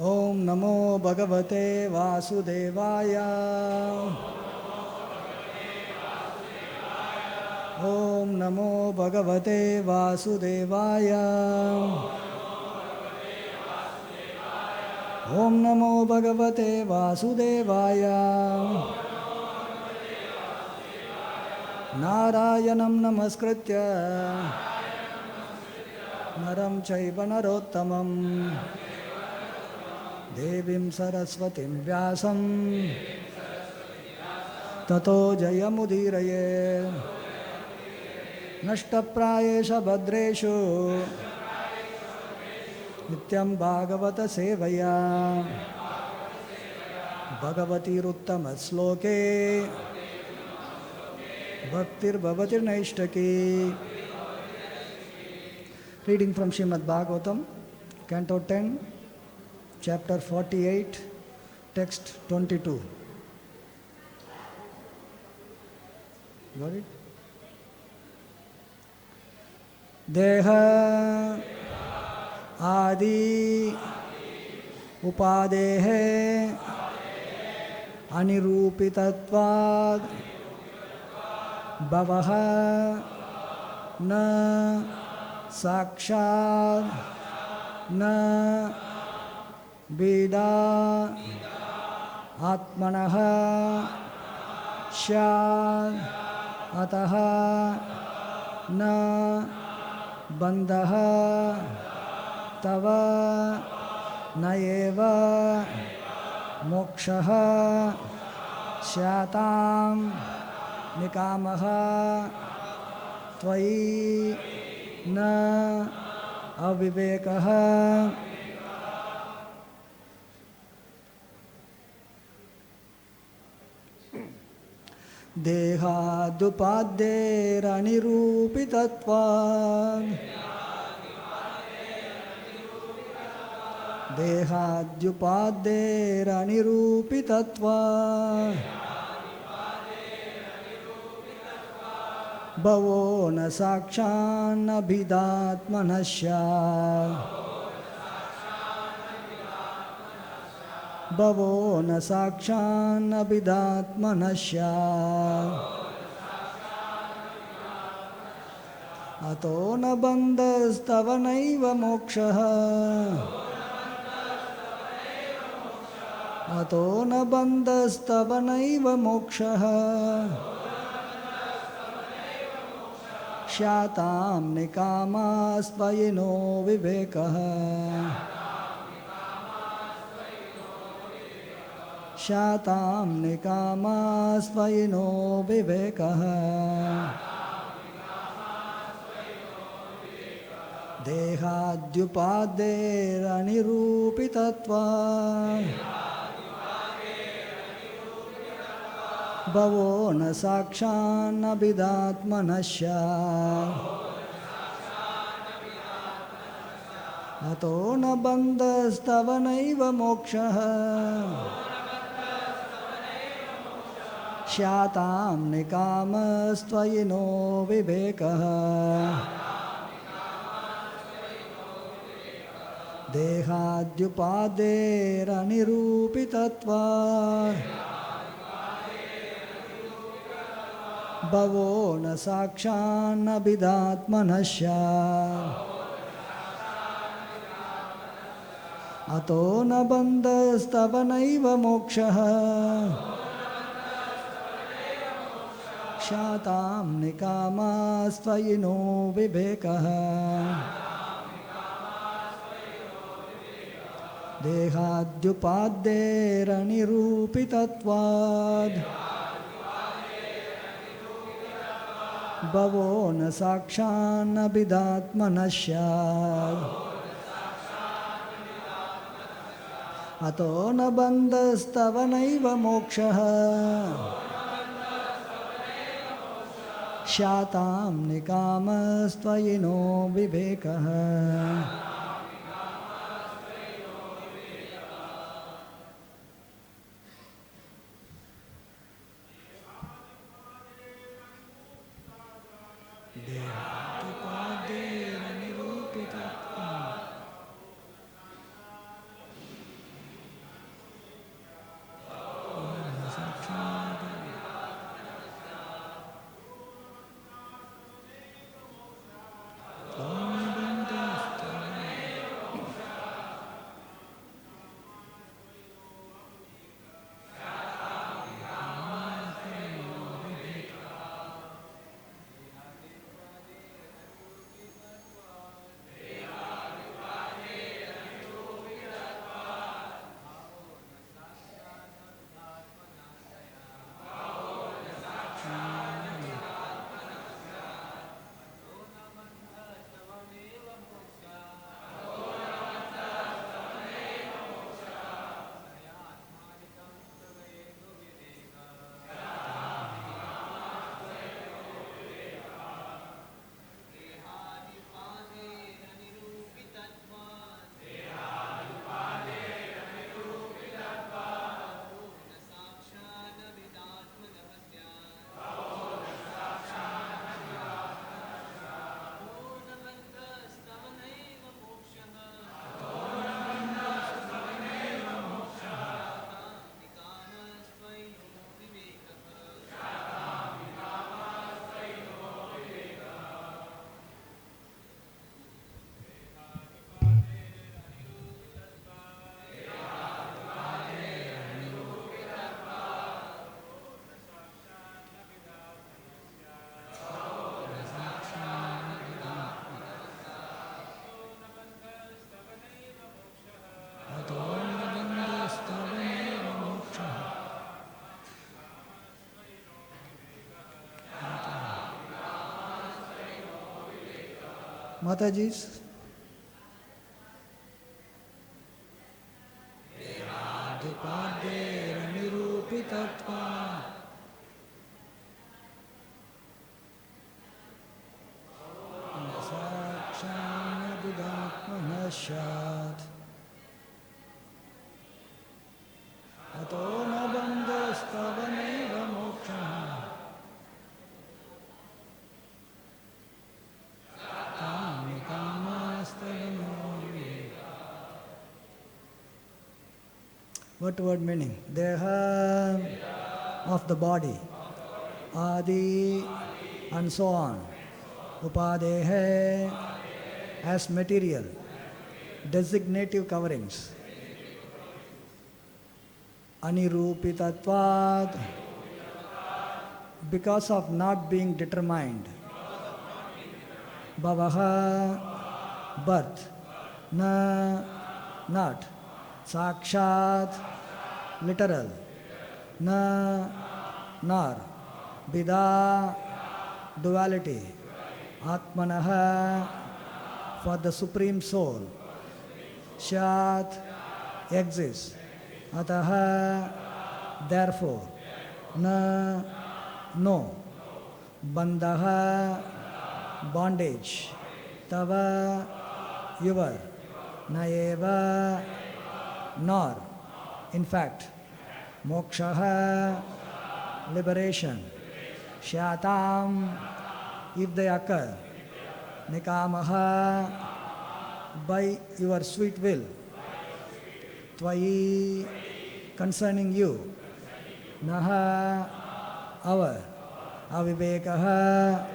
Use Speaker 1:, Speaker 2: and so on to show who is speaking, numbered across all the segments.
Speaker 1: ओम नमो भगवते वासुदेवाय। ओम नमो भगवते वासुदेवाय। ओम नमो भगवते वासुदेवाय। नारायणं नमस्कृत्य नरं चैव नरोत्तमं देवीं सरस्वतीं व्यासं ततो जयमुदीरये। नष्टप्रायेषु भद्रेषु नित्यं भागवत सेवया भगवतीरुत्तमश्लोके भक्तिर्भवति नैष्टकी। Reading from Srimad Bhagavatam, Canto 10, Chapter 48, Text 22. Got it? Deha Adi Upadehe Anirupitatvad Bhavaha Na Sakshat Na Vida Atmanaha Shyad Ataha Na Bandhaha Tava Naeva Mokshaha Shyatam Nikamaha Tvai Na Avivekaha. Dehadupadderanirupitatvad Dehadupadderanirupitatvad Bhavo na sakshan abhidatmanasya Bhavo na sakshan abhidatmanasya Ato na bandhastava naiva mokshaha Ato na bandhastava naiva mokshaha Shyatam nikamastvayino vivekaha Shyatam nikamastvayino vivekaha Dehadyupadderanirupitatvad Bhavo na sakshan abhidatmanasya Ato na bandhastava naiva mokshaha Shyatam nikamastvayino vivekaha Dehadyupadderanirupitatvad Bhavo na sakshan abhidatmanasya Ato na bandhastava naiva mokshaha Shyatam nikamastvayino vivekaha Dehadyupadderanirupitatvad Bhavo na sakshan abhidatmanasya Ato na bandhastava naiva mokshaha Shyatam nikamastvayino vivekaha. Mataji's. Ato na bandhastavanaiva moksha kami kamastavanaiva. What word meaning? Deha of the body, adi and so on. Upadehe as material, designative coverings. Anirupitatvad, because of not being determined. Bhavaha, birth. Na, not. Sakshat, literal. Na, nor. Bida, duality. Atmanaha, for the Supreme Soul. Shat, exists. Ataha, therefore. Na, no. Bandhaha, bondage. Tava, your. Naeva, nor. In fact. Mokshaha, liberation. Shatam, if they occur. Nikamaha, by your sweet will. Tvayi, concerning you. Naha, our. Avivekaha,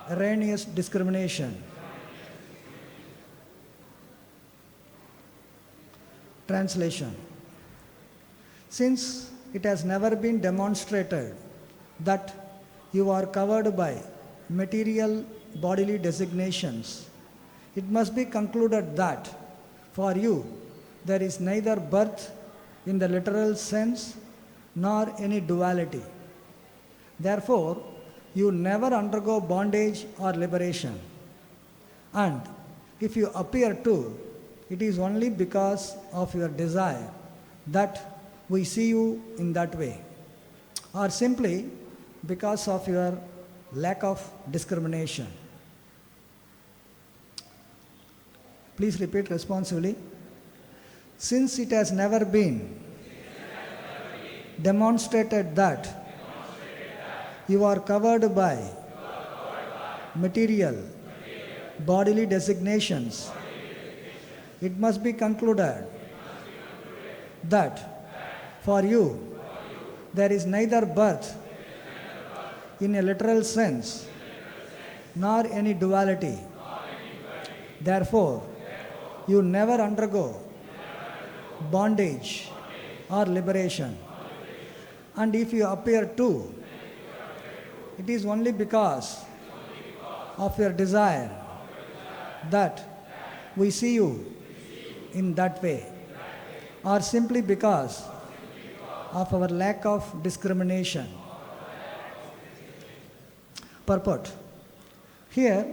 Speaker 1: erroneous discrimination. Translation. Since it has never been demonstrated that you are covered by material bodily designations, it must be concluded that for you there is neither birth in the literal sense nor any duality. Therefore, you never undergo bondage or liberation. And if you appear to, it is only because of your desire that we see you in that way, or simply because of your lack of discrimination. Please repeat responsively. Since it has never been demonstrated that you are covered by material bodily designations, it must be concluded that for you there is neither birth in a literal sense nor any duality. Therefore, you never undergo bondage or liberation. And if you appear to, it is only because of your desire that we see you in that way, or simply because of our lack of discrimination. Purport. Here,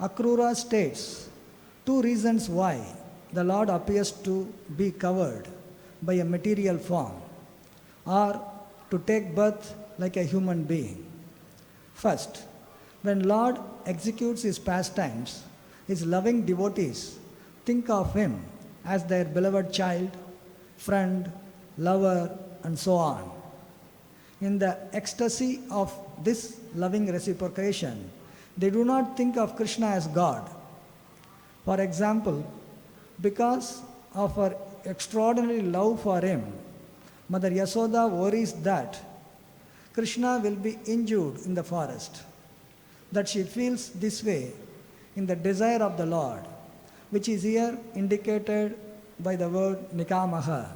Speaker 1: Akrura states two reasons why the Lord appears to be covered by a material form, or to take birth like a human being. First, when Lord executes his pastimes, his loving devotees think of him as their beloved child, friend, lover, and so on. In the ecstasy of this loving reciprocation, they do not think of Krishna as God. For example, because of her extraordinary love for him, Mother Yasoda worries that Krishna will be injured in the forest, that she feels this way in the desire of the Lord, which is here indicated by the word nikamaha.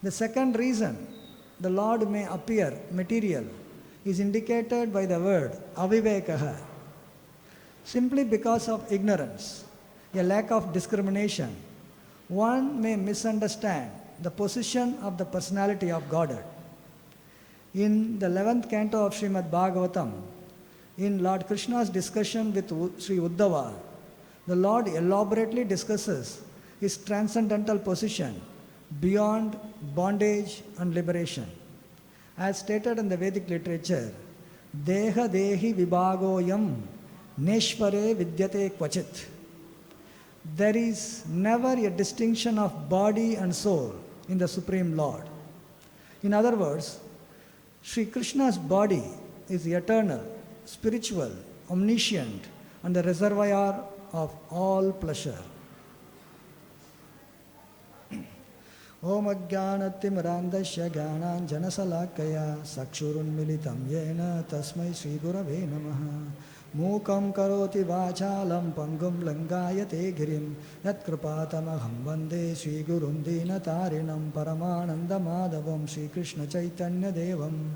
Speaker 1: The second reason the Lord may appear material is indicated by the word avivekaha. Simply because of ignorance, a lack of discrimination, one may misunderstand the position of the personality of Godhead. In the 11th canto of Srimad Bhagavatam, In Lord Krishna's discussion with Sri Uddhava, the Lord elaborately discusses his transcendental position beyond bondage and liberation. As stated in the Vedic literature, Deha Dehi Vibhagoyam Neshvare Vidyate Kvachit. There is never a distinction of body and soul in the Supreme Lord. In other words, Sri Krishna's body is eternal, spiritual, omniscient, and the reservoir of all pleasure. Om Ajnanatimrandasya Gyanan Janasalakaya Sakshurunmilitam Yena Tasmai Sri Gurave Namaha Mukam Karoti Vachalam Pangum Langayate Girim Yat Kripatamaham Vande Sri Gurum Dinatarinam Paramananda Madhavam Sri Krishna Chaitanya Devam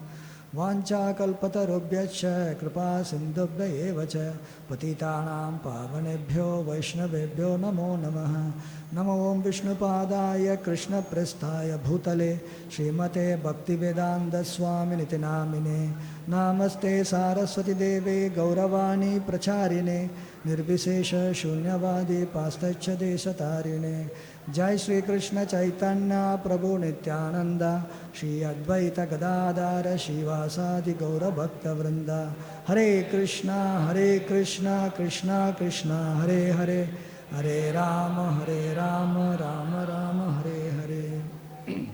Speaker 1: Vancha kalpatarubhyascha kripa sindhubhya evacha patitanam pavanebhyo vaishnavebhyo namo namaha namo om vishnupadaya krishna prasthaya bhutale srimate bhaktivedanta swaminiti namine namaste saraswati deve gauravani pracharine nirvisesha shunyavadi pastacha desatarine Jai Shri Krishna Chaitanya Prabhu Nityananda Shri Advaita Gadadara Shivasadi Gaura Bhakta Vrinda Hare Krishna Krishna Krishna Hare Hare Hare Rama Rama Rama Hare Hare.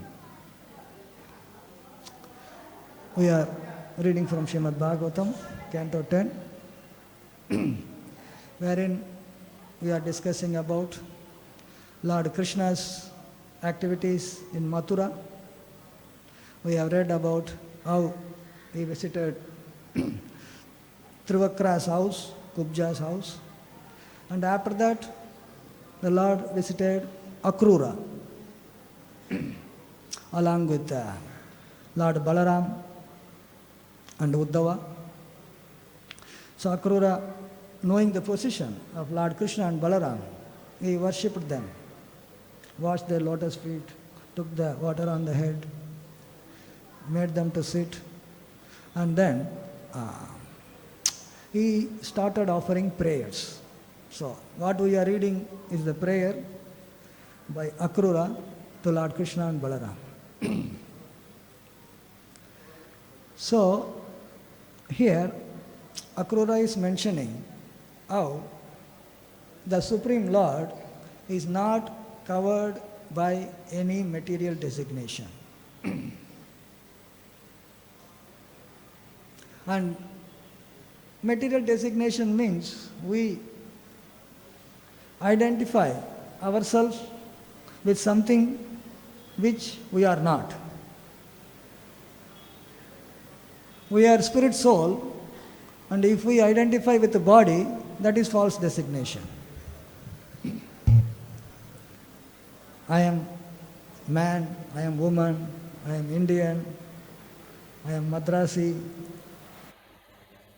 Speaker 1: We are reading from Srimad Bhagavatam, Canto 10, wherein we are discussing about Lord Krishna's activities in Mathura. We have read about how he visited Trivakra's house, Kubja's house, and after that the Lord visited Akrura along with Lord Balaram and Uddhava. So Akrura, knowing the position of Lord Krishna and Balaram, he worshipped them, washed their lotus feet, took the water on the head, made them to sit, and then he started offering prayers. So what we are reading is the prayer by Akrura to Lord Krishna and Balaram. So here Akrura is mentioning how the Supreme Lord is not covered by any material designation. And material designation means we identify ourselves with something which we are not. We are spirit soul, and if we identify with the body, that is false designation. I am man, I am woman, I am Indian, I am Madrasi,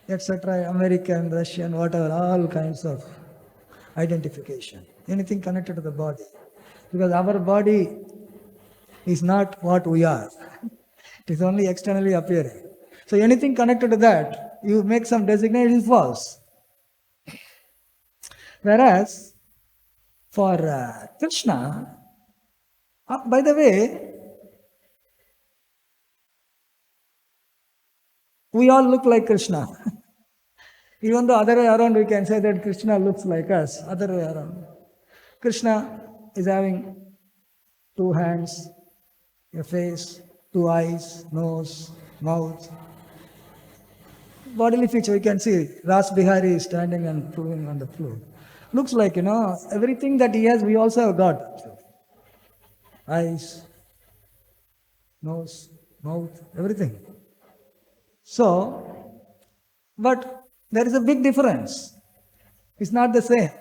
Speaker 1: etc., American, Russian, whatever, all kinds of identification. Anything connected to the body. Because our body is not what we are. It is only externally appearing. So anything connected to that, you make some designation, is false. Whereas, for Krishna, by the way, we all look like Krishna. Even though other way around we can say that Krishna looks like us, other way around. Krishna is having 2 hands, a face, 2 eyes, nose, mouth. Bodily feature, we can see Raj Bihari is standing and proving on the floor. Looks like, everything that he has, we also have got. Eyes, nose, mouth, everything. So, but there is a big difference. It's not the same.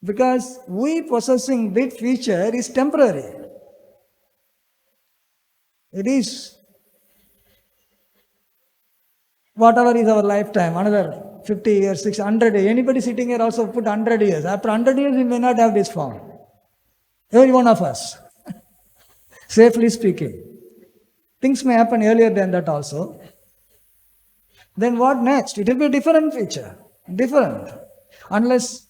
Speaker 1: Because we possessing that feature is temporary. It is whatever is our lifetime, another 50 years, 600 years. Anybody sitting here also put 100 years. After 100 years, we may not have this form. Every one of us. Safely speaking. Things may happen earlier than that also. then what next? It will be a different feature. Different. Unless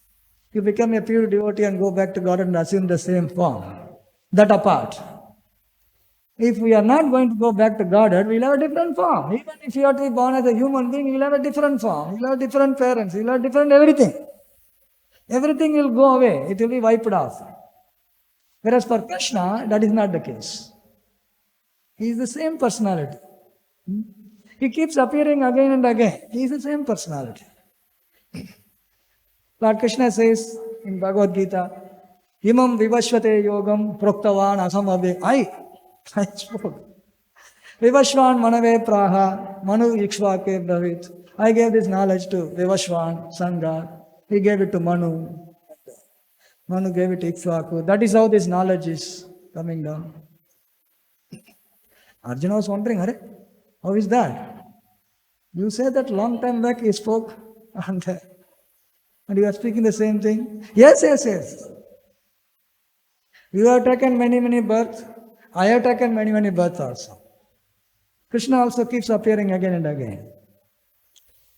Speaker 1: you become a pure devotee and go back to God and assume the same form. That apart. If we are not going to go back to Godhead, we'll have a different form. Even if you are to be born as a human being, you'll have a different form. You'll have different parents. You'll have different everything. Everything will go away. It will be wiped off. Whereas for Krishna, that is not the case. He is the same personality. He keeps appearing again and again. He is the same personality. Lord Krishna says in Bhagavad-gita, Imam vivashvate yogam proktavan asam ave. I spoke. Vivashvan manave praha manu ikshvake bravit. I gave this knowledge to Vivashvan, Sandhya. He gave it to Manu. Manu gave it to Ikshvaku. That is how this knowledge is coming down. Arjuna was wondering, Hare, how is that? You said that long time back he spoke and you are speaking the same thing. Yes. You have taken many births. I have taken many births also. Krishna also keeps appearing again and again.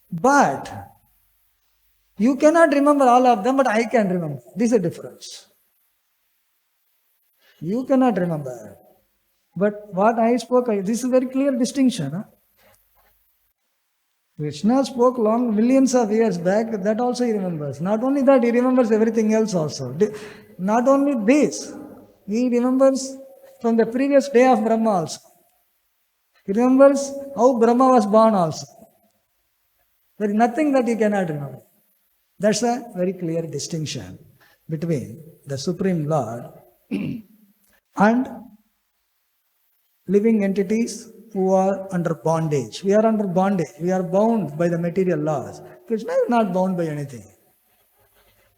Speaker 1: But you cannot remember all of them, but I can remember. This is a difference. You cannot remember. But what I spoke, this is a very clear distinction. Huh? Krishna spoke millions of years back, that also he remembers. Not only that, he remembers everything else also. Not only this, he remembers from the previous day of Brahma also. He remembers how Brahma was born also. There is nothing that he cannot remember. That's a very clear distinction between the Supreme Lord and living entities who are under bondage. We are under bondage. We are bound by the material laws. Krishna is not bound by anything.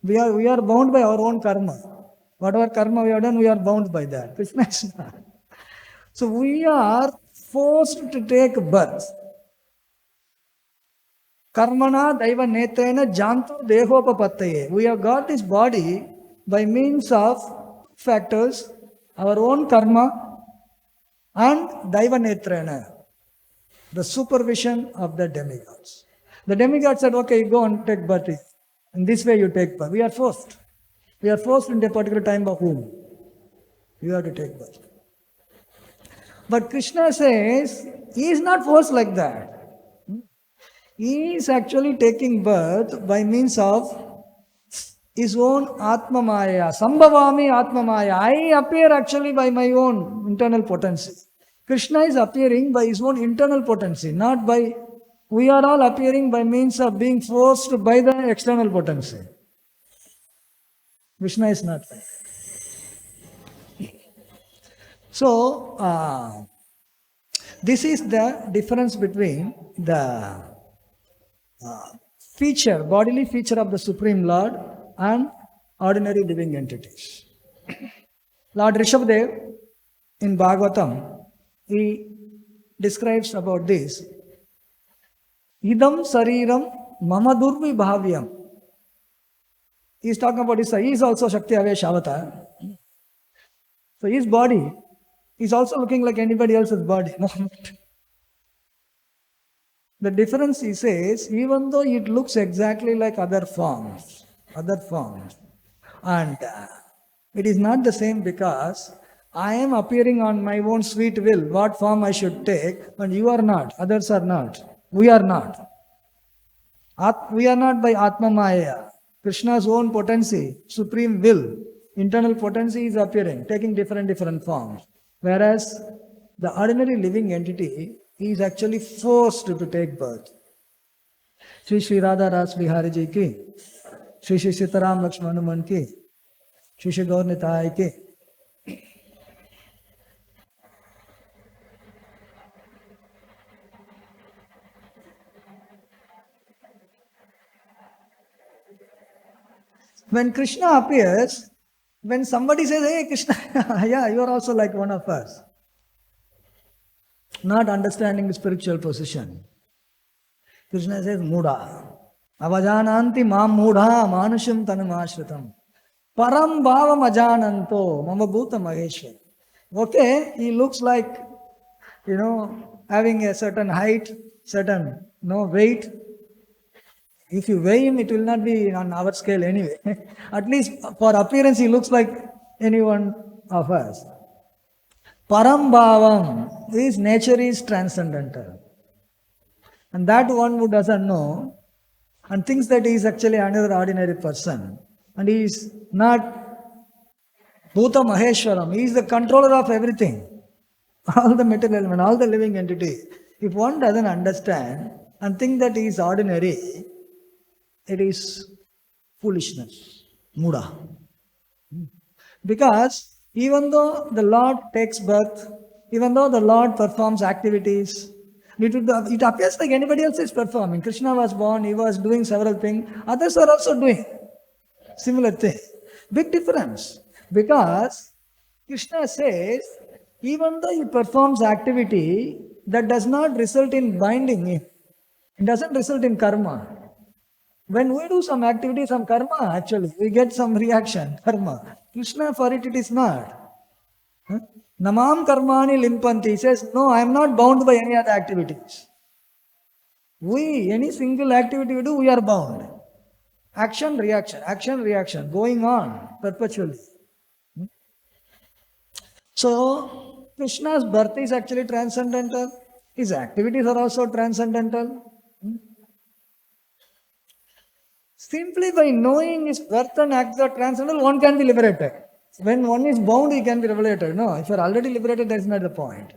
Speaker 1: We are bound by our own karma. Whatever karma we have done, we are bound by that. Krishna is not. So we are forced to take birth. Karmana daiva netena jantu dehopapattaye. We have got this body by means of factors, our own karma and daiva netrena, the supervision of the demigods. The demigods said, okay, go and take birth. In this way you take birth. We are forced. We are forced in a particular time of womb. You have to take birth. But Krishna says, he is not forced like that. He is actually taking birth by means of his own Atma Maya. Sambhavami Atma Maya. I appear actually by my own internal potency. Krishna is appearing by his own internal potency, not by, we are all appearing by means of being forced by the external potency. Krishna is not like that. So, this is the difference between the feature, bodily feature of the Supreme Lord and ordinary living entities. Lord Rishabdev in Bhagavatam, he describes about this. Idam sariram mama durvi bhavyam. He is talking about his, he is also Shakti Avesh Avatar. So his body is also looking like anybody else's body. The difference, he says, even though it looks exactly like other forms, and it is not the same because I am appearing on my own sweet will, what form I should take, and you are not, others are not, we are not. We are not by Atma Maya. Krishna's own potency, supreme will, internal potency is appearing, taking different forms. Whereas the ordinary living entity is actually forced to take birth. SriSriRadhaRasbihariTemple ki, Sri Sitaram Lakshmanaman ki, Sri Gaur Nitai ki. When Krishna appears, when somebody says, hey Krishna, yeah, you are also like one of us. Not understanding the spiritual position. Krishna says, Muda. Avajananti mam mudha manusham tanamashritam. Param bhavam ajananto mama bhuta maheshwar. Okay, he looks like, having a certain height, certain no weight. If you weigh him, it will not be on our scale anyway. At least for appearance, he looks like any one of us. Parambhavam, his nature is transcendental. And that one who doesn't know and thinks that he is actually another ordinary person. And he is not Bhuta Maheshwaram. He is the controller of everything. All the material element, all the living entity. If one doesn't understand and think that he is ordinary, it is foolishness, muda. Because even though the Lord takes birth, even though the Lord performs activities, it appears like anybody else is performing. Krishna was born, he was doing several things, others are also doing similar thing. Big difference. Because Krishna says, even though he performs activity, that does not result in binding him. It doesn't result in karma. When we do some activity, some karma actually, we get some reaction, karma. Krishna, for it is not. Namam karmani limpanti. He says, no, I am not bound by any other activities. Any single activity we do, we are bound. Action, reaction, going on perpetually. So, Krishna's birth is actually transcendental. His activities are also transcendental. Simply by knowing his birth and acts are transcendental, one can be liberated. When one is bound, he can be liberated. No, if you are already liberated, that is not the point.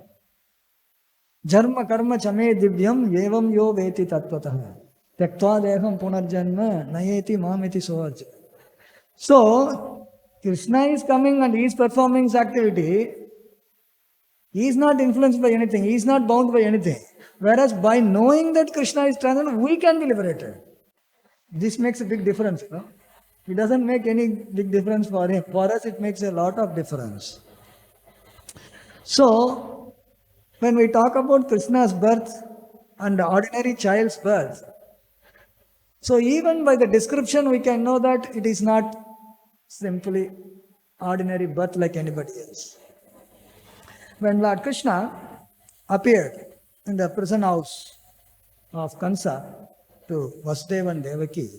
Speaker 1: Jarma karma chame divyam yevam yo veti tattvataha. Tyaktva deham punarjanma nayeti mameti sohaj. So, Krishna is coming and he is performing his activity. He is not influenced by anything. He is not bound by anything. Whereas by knowing that Krishna is transcendental, we can be liberated. This makes a big difference. No? It doesn't make any big difference for him. For us, it makes a lot of difference. So, when we talk about Krishna's birth and the ordinary child's birth, so even by the description, we can know that it is not simply ordinary birth like anybody else. When Lord Krishna appeared in the prison house of Kansa to Vasudeva and Devaki,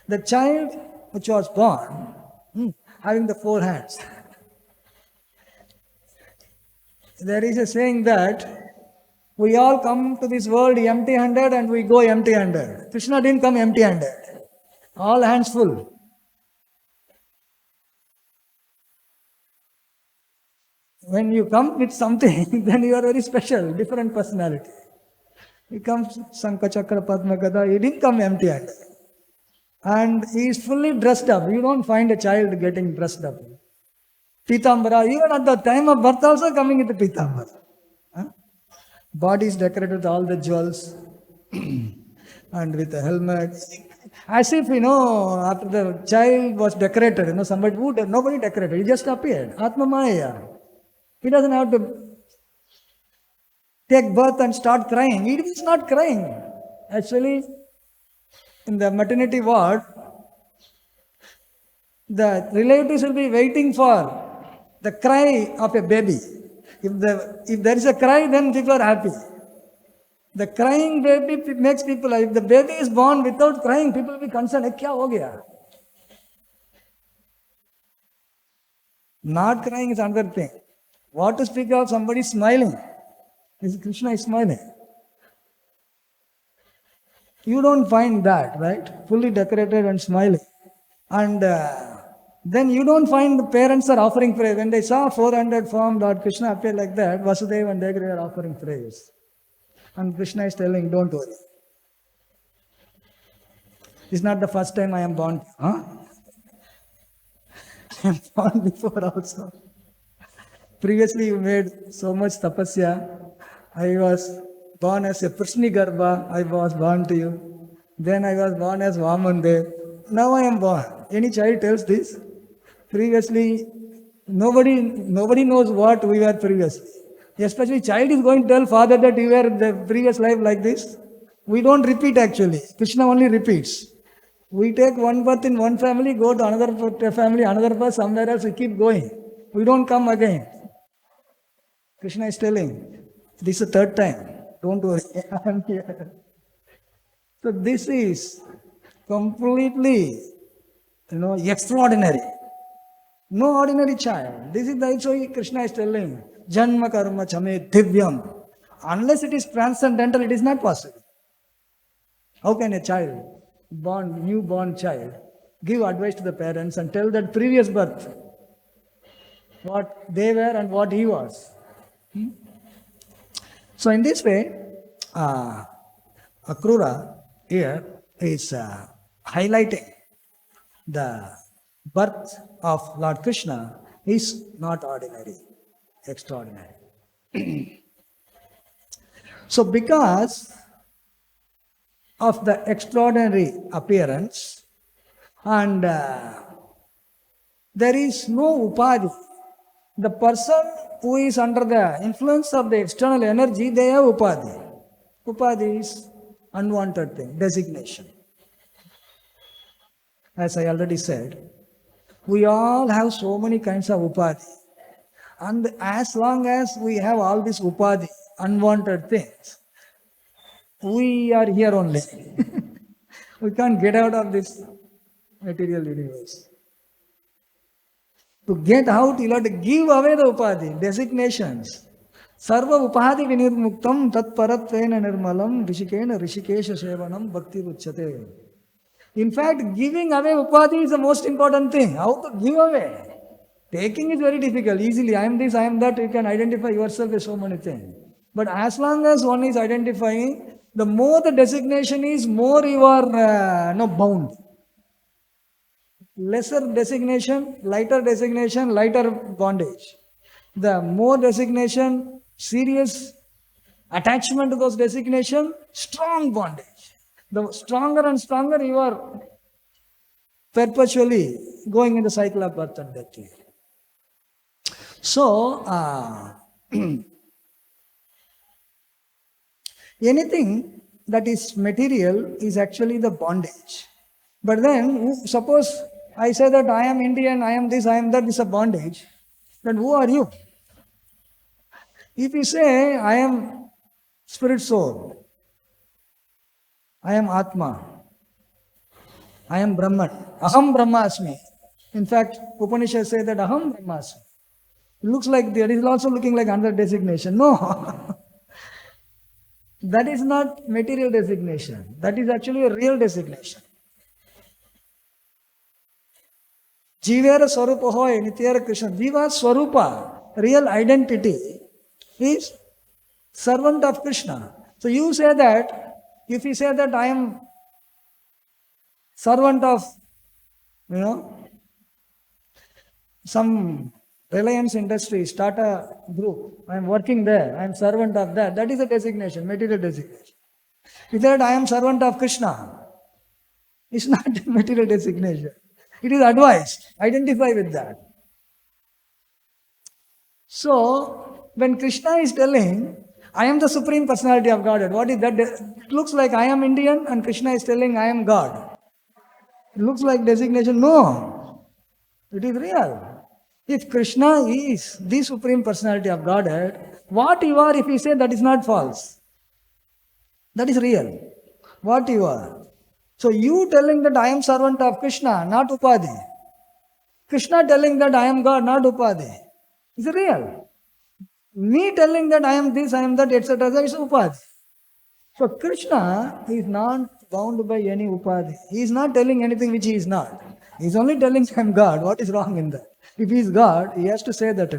Speaker 1: the child which was born having the 4 hands. There is a saying that we all come to this world empty-handed and we go empty-handed. Krishna didn't come empty-handed. All hands full. When you come with something, then you are very special, different personality. He comes Sankha Chakra Padma Gada, he didn't come empty-handed. And he is fully dressed up. You don't find a child getting dressed up. Pitambara, even at the time of birth also coming with the Pitambara. Body is decorated with all the jewels and with a helmet. As if, after the child was decorated, nobody decorated, he just appeared. Atma Maya. He doesn't have to take birth and start crying. He is not crying. Actually, in the maternity ward, the relatives will be waiting for the cry of a baby. If there is a cry, then people are happy. The crying baby makes people, if the baby is born without crying, people will be concerned, kya ho gaya? Not crying is another thing. What to speak of somebody smiling? Krishna is smiling. You don't find that, right? Fully decorated and smiling. And then you don't find the parents are offering praise. When they saw 400 form Lord Krishna appear like that, Vasudeva and Devaki are offering praise. And Krishna is telling, don't worry. It's not the first time I am born. I am born before also. Previously you made so much tapasya. I was born as a Prishni Garbha. I was born to you. Then I was born as Vamandev. Now I am born. Any child tells this. Previously, nobody knows what we were previously. Especially child is going to tell father that you were in the previous life like this. We don't repeat actually. Krishna only repeats. We take one birth in one family, go to another family, another birth, somewhere else, we keep going. We don't come again. Krishna is telling, this is the 3rd time. Don't worry, I am here. So this is completely, extraordinary. No ordinary child. This is the so Krishna is telling, Janma karma chame divyam. Unless it is transcendental, it is not possible. How can a child, newborn child, give advice to the parents and tell that previous birth, what they were and what he was? So in this way, Akrura here is highlighting the birth of Lord Krishna is not ordinary, extraordinary. So because of the extraordinary appearance and there is no upadhi. The person who is under the influence of the external energy, they have upadhi. Upadhi is unwanted thing, designation. As I already said, we all have so many kinds of upadhi. And as long as we have all these upadhi, unwanted things, we are here only. We can't get out of this material universe. To get out, you have to give away the upadhi, designations. Sarva upadhi vinirmuktam tat paratvena nirmalam rishikena rishikesha sevanam bhakti ruchyate. In fact, giving away upadhi is the most important thing. How to give away? Taking is very difficult. Easily, I am this, I am that, you can identify yourself with so many things. But as long as one is identifying, the more the designation is, more you are bound. Lesser designation, lighter bondage. The more designation, serious attachment to those designation, strong bondage. The stronger and stronger you are perpetually going in the cycle of birth and death. So, anything that is material is actually the bondage. But then, suppose I say that I am Indian, I am this, I am that, this is a bondage. Then who are you? If you say, I am spirit soul, I am Atma, I am Brahman, Aham Brahmasmi. In fact, Upanishads say that Aham Brahmasmi. It looks like that is also looking like another designation. No. That is not material designation. That is actually a real designation. Jivera Swarupa hoy, Nityara Krishna. Jiva Swarupa, real identity, is servant of Krishna. So you say that, if you say that I am servant of, some Reliance Industries, Tata Group, I am working there, I am servant of that. That is a designation, material designation. If that I am servant of Krishna, it's not a material designation. It is advice. Identify with that. So, when Krishna is telling, I am the Supreme Personality of Godhead, what is that? It looks like I am Indian and Krishna is telling I am God. It looks like designation. No. It is real. If Krishna is the Supreme Personality of Godhead, what you are, if you say that is not false, that is real. What you are. So you telling that I am servant of Krishna, not Upadhi. Krishna telling that I am God, not Upadhi. Is real. Me telling that I am this, I am that, etc. is Upadhi. So Krishna is not bound by any Upadhi. He is not telling anything which he is not. He is only telling I am God. What is wrong in that? If he is God, he has to say that,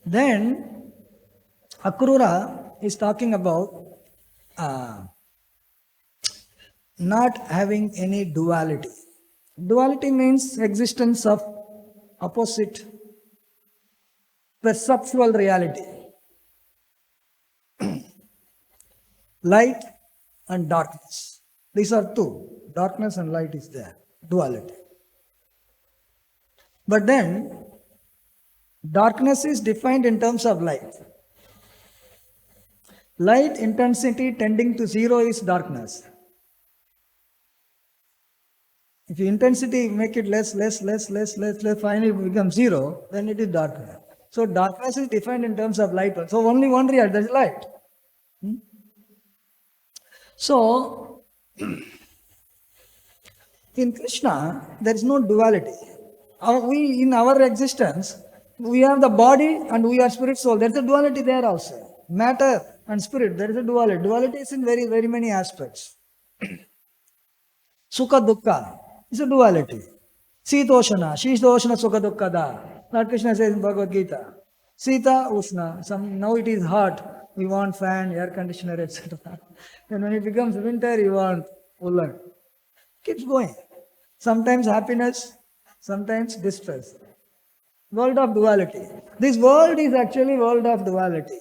Speaker 1: Then, Akrura is talking about not having any duality. Duality means existence of opposite perceptual reality. Light and darkness. These are two. Darkness and light is there. Duality. But then, darkness is defined in terms of light. Light intensity tending to zero is darkness. If you intensity make it less, finally it becomes zero, then it is darkness. So darkness is defined in terms of light. So only one reality, that is light. So in Krishna, there is no duality. In our existence, we have the body and we are spirit soul. There is a duality there also. Matter and spirit, there is a duality. Duality is in very, very many aspects. Sukha dukkha is a duality. Sitoshana, Shishtoshana Sukha dukkha da. Lord Krishna says in Bhagavad-gita, Sita Ushna, now it is hot, we want fan, air conditioner, etc. And when it becomes winter, you want woolen. Keeps going. Sometimes happiness, sometimes distress. World of duality. This world is actually world of duality.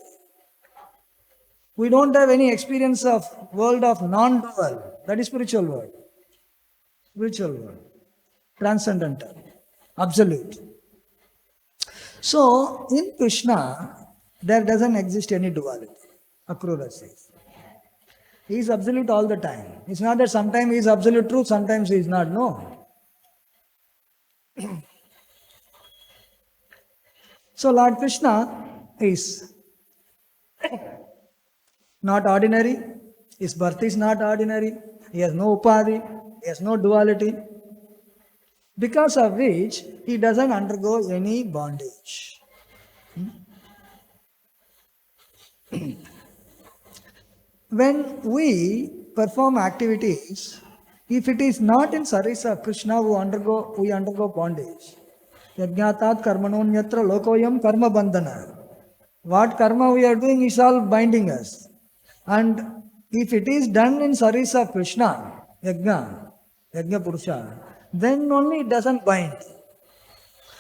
Speaker 1: We don't have any experience of world of non-dual. That is spiritual world. Spiritual world. Transcendental. Absolute. So, in Krishna, there doesn't exist any duality. Akrura says. He is absolute all the time. It's not that sometimes he is absolute truth, sometimes he is not. No. So Lord Krishna is not ordinary. His birth is not ordinary. He has no upadhi. He has no duality. Because of which he doesn't undergo any bondage. When we perform activities, if it is not in service of Krishna, we undergo bondage. Yajnatat karmanonyatra lokoyam karma bandhana. What karma we are doing is all binding us. And if it is done in service of Krishna, Yajna Purusha, then only it doesn't bind.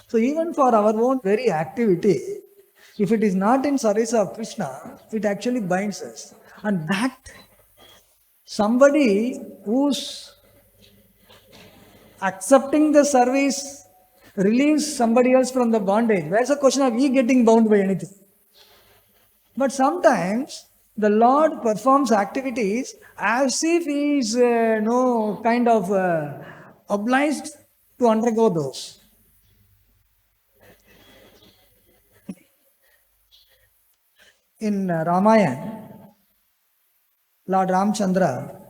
Speaker 1: So even for our own very activity, if it is not in service of Krishna, it actually binds us. And that somebody who's accepting the service relieves somebody else from the bondage. Where's the question of he getting bound by anything? But sometimes the Lord performs activities as if he is obliged to undergo those. In Ramayana, Lord Ramchandra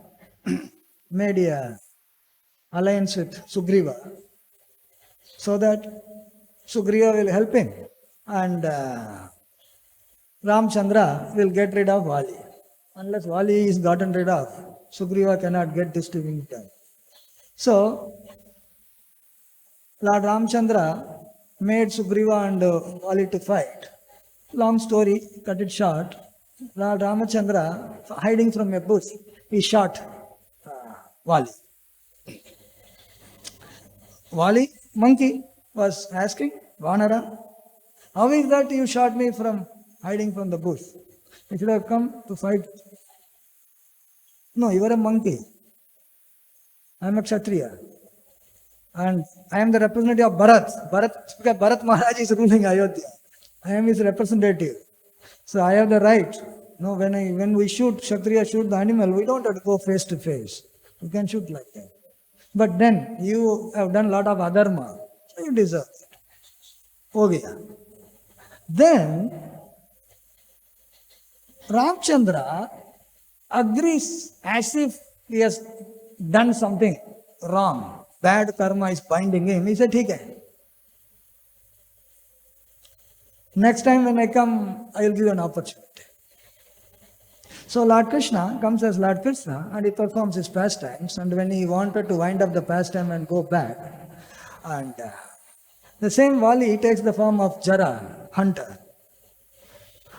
Speaker 1: made a alliance with Sugriva so that Sugriva will help him and Ramchandra will get rid of Vali. Unless Vali is gotten rid of, Sugriva cannot get this to be done. So, Lord Ramchandra made Sugriva and Vali to fight. Long story, cut it short. Lord Ramachandra, hiding from a bush, he shot Vali. Vali, monkey, was asking, Vanara, how is that you shot me from hiding from the bush? You should have come to fight. No, you are a monkey. I am a Kshatriya. And I am the representative of Bharat. Bharat Maharaj is ruling Ayodhya. I am his representative. So I have the right. No, when we shoot, Kshatriya shoot the animal, we don't have to go face to face. You can shoot like that. But then you have done a lot of adharma. So you deserve it. Okay. Then Ramchandra agrees as if he has done something wrong. Bad karma is binding him. He said, "Okay. Next time when I come, I will give you an opportunity." So Lord Krishna comes as Lord Krishna and he performs his pastimes. And when he wanted to wind up the pastime and go back, and the same Vali takes the form of Jara, hunter.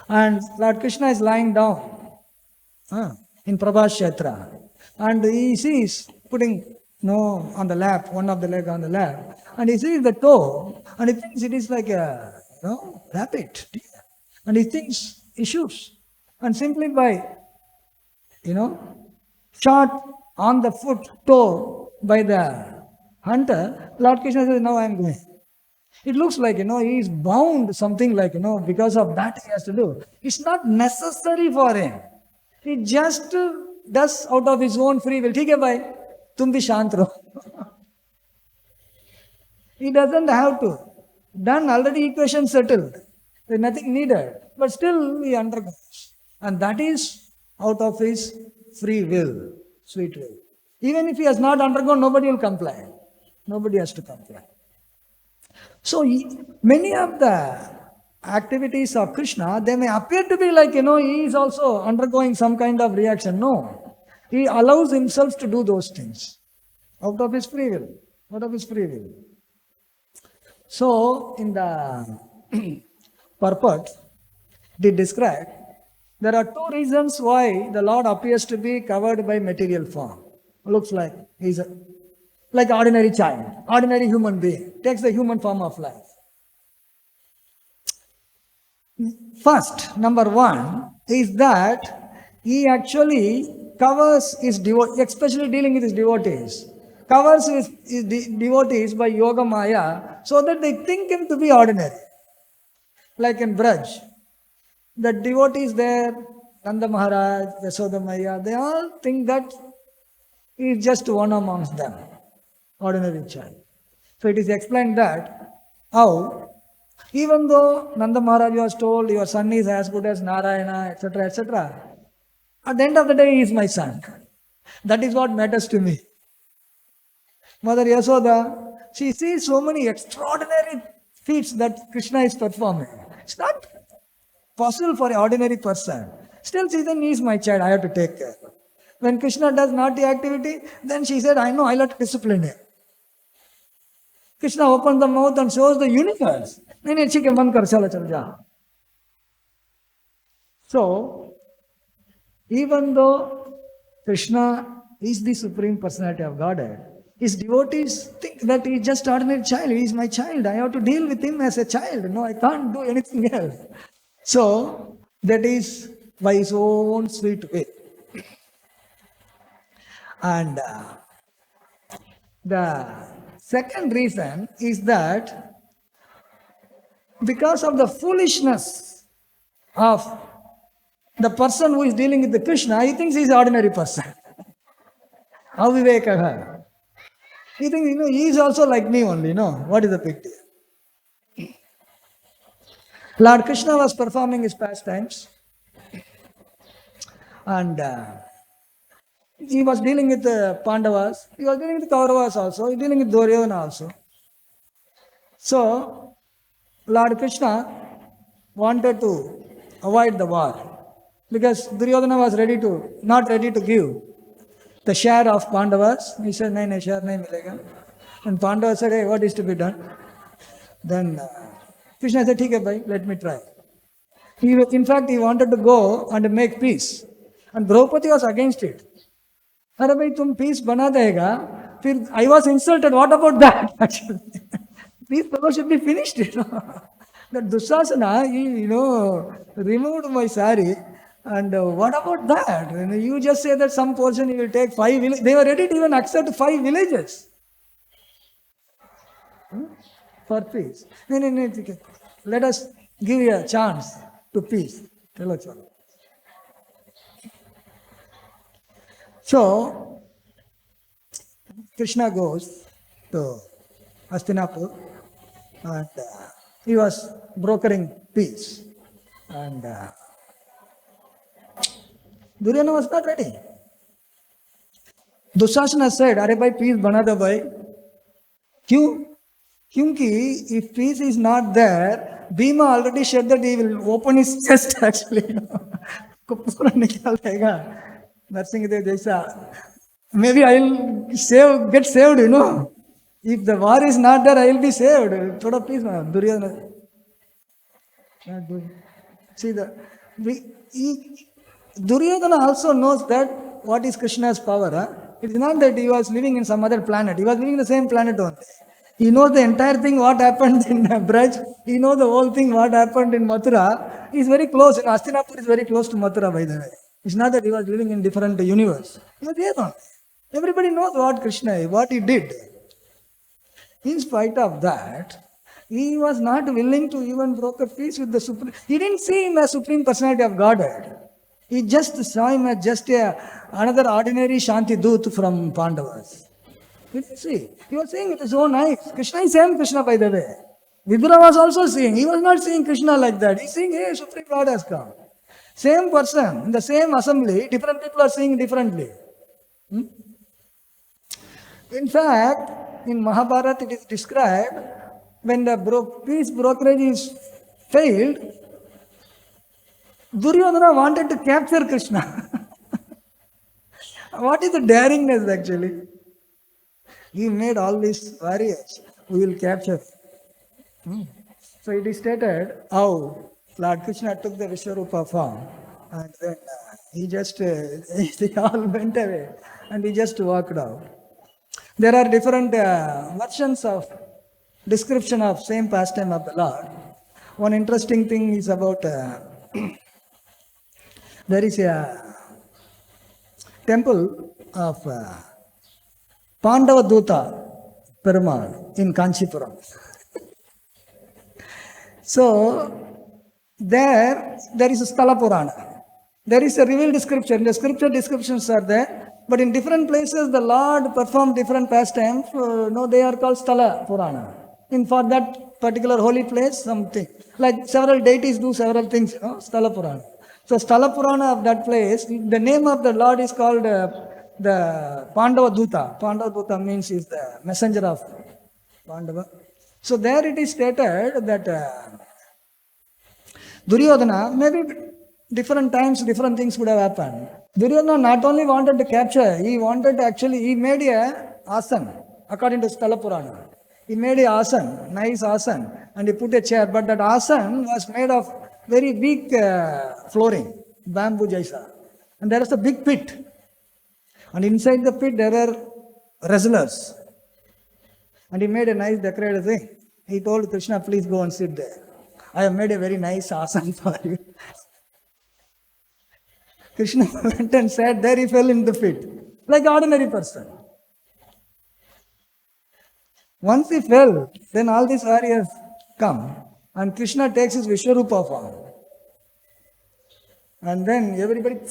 Speaker 1: And Lord Krishna is lying down in Prabhas Kshetra. And he sees putting on the lap, one of the leg on the lap. And he sees the toe and he thinks it is like a rabbit. And he thinks he shoots. And simply by, shot on the foot, toe by the hunter, Lord Krishna says, now I am going. It looks like, he is bound something like, because of that he has to do. It's not necessary for him. He just does out of his own free will. ठीक है भाई, तुम भी शांत रहो. He doesn't have to. Done, already equation settled. There's nothing needed. But still he undergoes. And that is out of his free will, sweet will. Even if he has not undergone, nobody will complain. Nobody has to complain. So many of the activities of Krishna, they may appear to be like, he is also undergoing some kind of reaction. No. He allows himself to do those things out of his free will. Out of his free will. So, in the purport, they describe there are two reasons why the Lord appears to be covered by material form. Looks like he's like ordinary child, ordinary human being, takes the human form of life. First, number one, is that he actually covers his devotees, especially dealing with his devotees, covers his devotees by yoga maya so that they think him to be ordinary. Like in Braj, the devotees there, Nanda Maharaj, Yashoda Maya, they all think that he is just one amongst them, ordinary child. So it is explained that how, even though Nanda Maharaj was told your son is as good as Narayana, etc., at the end of the day he is my son. That is what matters to me. Mother Yashoda, she sees so many extraordinary feats that Krishna is performing. It's not possible for an ordinary person. Still she said, he is my child, I have to take care. When Krishna does naughty activity, then she said, I know, I'll have to discipline him. Krishna opened the mouth and shows the universe. So, even though Krishna is the Supreme Personality of Godhead, his devotees think that he is just ordinary child. He is my child. I have to deal with him as a child. No, I can't do anything else. So, that is by his own sweet will. And the second reason is that because of the foolishness of the person who is dealing with the Krishna, he thinks he is an ordinary person. Avivekaha. He thinks, he is also like me only, what is the big deal? Lord Krishna was performing his pastimes and he was dealing with the Pandavas, he was dealing with the Kauravas also, he was dealing with Duryodhana also. So, Lord Krishna wanted to avoid the war because Duryodhana was not ready to give the share of Pandavas. He said, no, share nahi milega. And Pandavas said, hey, what is to be done? Then Krishna said, okay, bhai, let me try. In fact, he wanted to go and make peace. And Draupadi was against it. Hare bhai, tum peace bana dega. I was insulted. What about that? Actually, peace should be finished. That Dussasana, he, removed my sari. And what about that? You just say that some portion he will take 5 villages. They were ready to even accept 5 villages. For peace. No. Let us give you a chance to peace. So, Krishna goes to Hastinapur and he was brokering peace. And Duryodhana was not ready. Dushasana said, Are bhai, peace bana do bhai. Kyunki, if peace is not there, Bhima already said that he will open his chest actually. Maybe I'll get saved, If the war is not there, I will be saved. Thoda please, Duryodhana. See, Duryodhana also knows that what is Krishna's power. It is not that he was living in some other planet. He was living in the same planet only. He knows the entire thing what happened in Braj. He knows the whole thing what happened in Mathura. He is very close. Hastinapur is very close to Mathura, by the way. It's not that he was living in different universe. He was there. Everybody knows what Krishna is, what he did. In spite of that, he was not willing to even broker peace with the Supreme. He didn't see him as Supreme Personality of Godhead. He just saw him as just another ordinary Shanti Dut from Pandavas. You see, he was saying with his own eyes. Krishna is same Krishna, by the way. Vidura was also seeing. He was not seeing Krishna like that. He's seeing, hey, Supreme Lord has come. Same person, in the same assembly, different people are seeing differently. In fact, in Mahabharata it is described, when the peace brokerage is failed, Duryodhana wanted to capture Krishna. What is the daringness actually? He made all these warriors who will capture. So it is stated how Lord Krishna took the Vishwarupa form and then he just, they all went away and he just walked out. There are different versions of description of same pastime of the Lord. One interesting thing is about, there is a temple of Pandava Duta Perumal in Kanchipuram. So, there is a Sthala Purana. There is a revealed scripture. The scripture descriptions are there. But in different places, the Lord performed different pastimes. They are called Sthala Purana. For that particular holy place, something. Like several deities do several things, Sthala Purana. So, Sthala Purana of that place, the name of the Lord is called the Pandava Duta. Pandava Duta means he is the messenger of Pandava. So, there it is stated that Duryodhana, maybe different times, different things would have happened. Duryodhana not only wanted to capture, he wanted actually, he made a asan, according to Sthala Purana. He made a asan, nice asan, and he put a chair, but that asan was made of very weak flooring, bamboo jaisa. And there was a big pit. And inside the pit there were wrestlers. And he made a nice decorated thing. He told Krishna, please go and sit there. I have made a very nice asan for you. Krishna went and sat there, he fell in the pit, like an ordinary person. Once he fell, then all these warriors come, and Krishna takes his Vishwarupa form. And then everybody,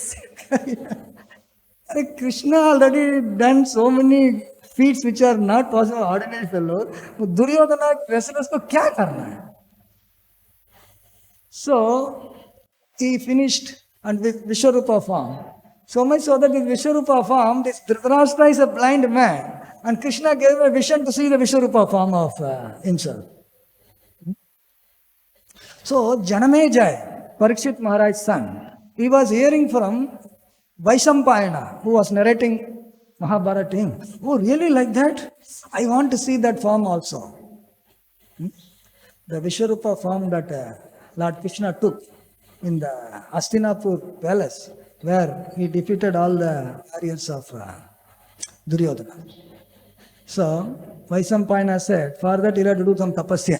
Speaker 1: Krishna already done so many feats which are not possible for ordinary fellows. Duryodhana wrestlers ko kya karna hai? So, he finished and with Vishwarupa form. So much so that with Vishwarupa form, this Dhritarashtra is a blind man. And Krishna gave a vision to see the Vishwarupa form of himself. So, Janamejaya, Parikshit Maharaj's son, he was hearing from Vaishampayana, who was narrating Mahabharata to him. Oh, really like that? I want to see that form also. The Vishwarupa form that Lord Krishna took in the Hastinapur palace, where he defeated all the warriors of Duryodhana. So, Vaishampayana said, for that you have to do some tapasya.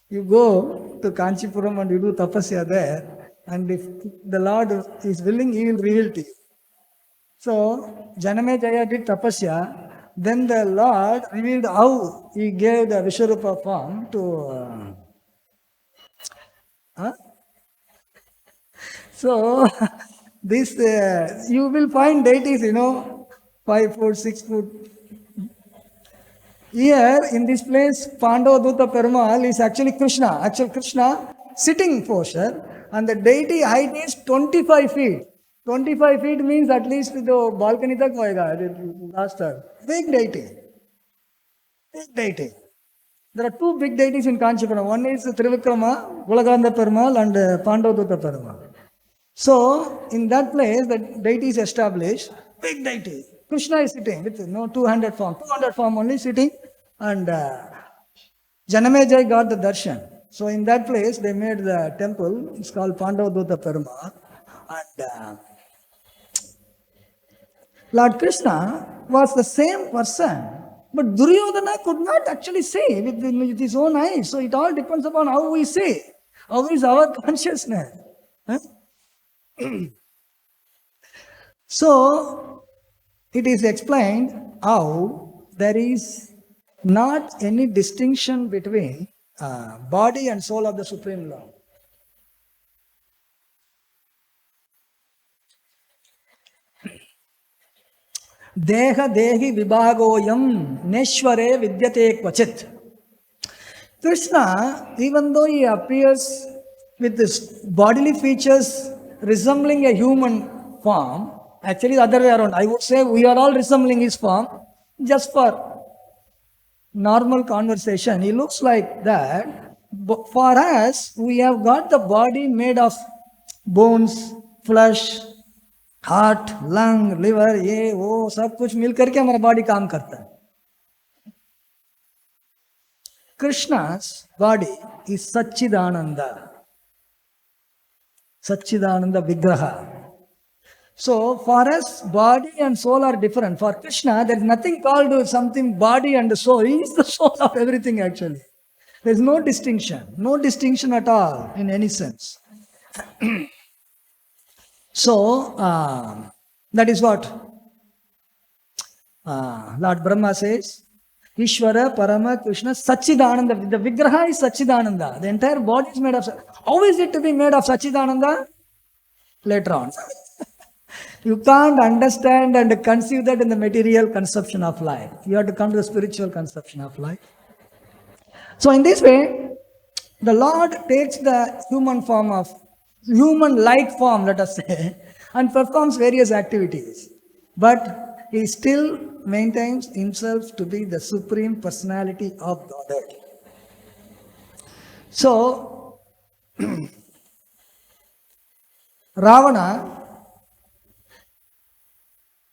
Speaker 1: You go to Kanchipuram and you do tapasya there, and if the Lord is willing, he will reveal to you. So, Janamejaya did tapasya, then the Lord revealed how he gave the Vishwarupa form to So, this, you will find deities, 5 foot, 6 foot. Here, in this place, Pandava Duta Perumal is actually Krishna. Actual Krishna, sitting posture, and the deity height is 25 feet. 25 feet means at least the balcony tak hoega, last time. Big deity. Big deity. There are two big deities in Kanchipuram. One is Trivikrama, Gulaganda Perumal, and Pandava Duta Perumal. So, in that place, the deity is established, big deity. Krishna is sitting with 200 form. 200 form only sitting, and Janamejaya got the darshan. So, in that place, they made the temple. It's called Pandava Duta Perumal. And Lord Krishna was the same person. But Duryodhana could not actually see with his own eyes. So it all depends upon how we see. How is our consciousness. So, it is explained how there is not any distinction between body and soul of the Supreme Lord. Deha dehi vibhagoyam neshware vidyate kvachit. Krishna, even though he appears with his bodily features resembling a human form, actually the other way around, I would say we are all resembling his form just for normal conversation. He looks like that. But for us, we have got the body made of bones, flesh, heart lung liver ये वो सब कुछ मिल करके हमारा body काम करता है. Krishna's body is Satchidananda Vigraha. So for us, body and soul are different. For Krishna, there is nothing called something body and soul. He is the soul of everything actually. There is no distinction at all in any sense. So, that is what Lord Brahma says, Ishvara, Parama, Krishna, Satchidananda. The Vigraha is Satchidananda. The entire body is made of... How is it to be made of Satchidananda? Later on. You can't understand and conceive that in the material conception of life. You have to come to the spiritual conception of life. So in this way, the Lord takes the human-like form, let us say, and performs various activities. But he still maintains himself to be the supreme personality of Godhead. So, Ravana,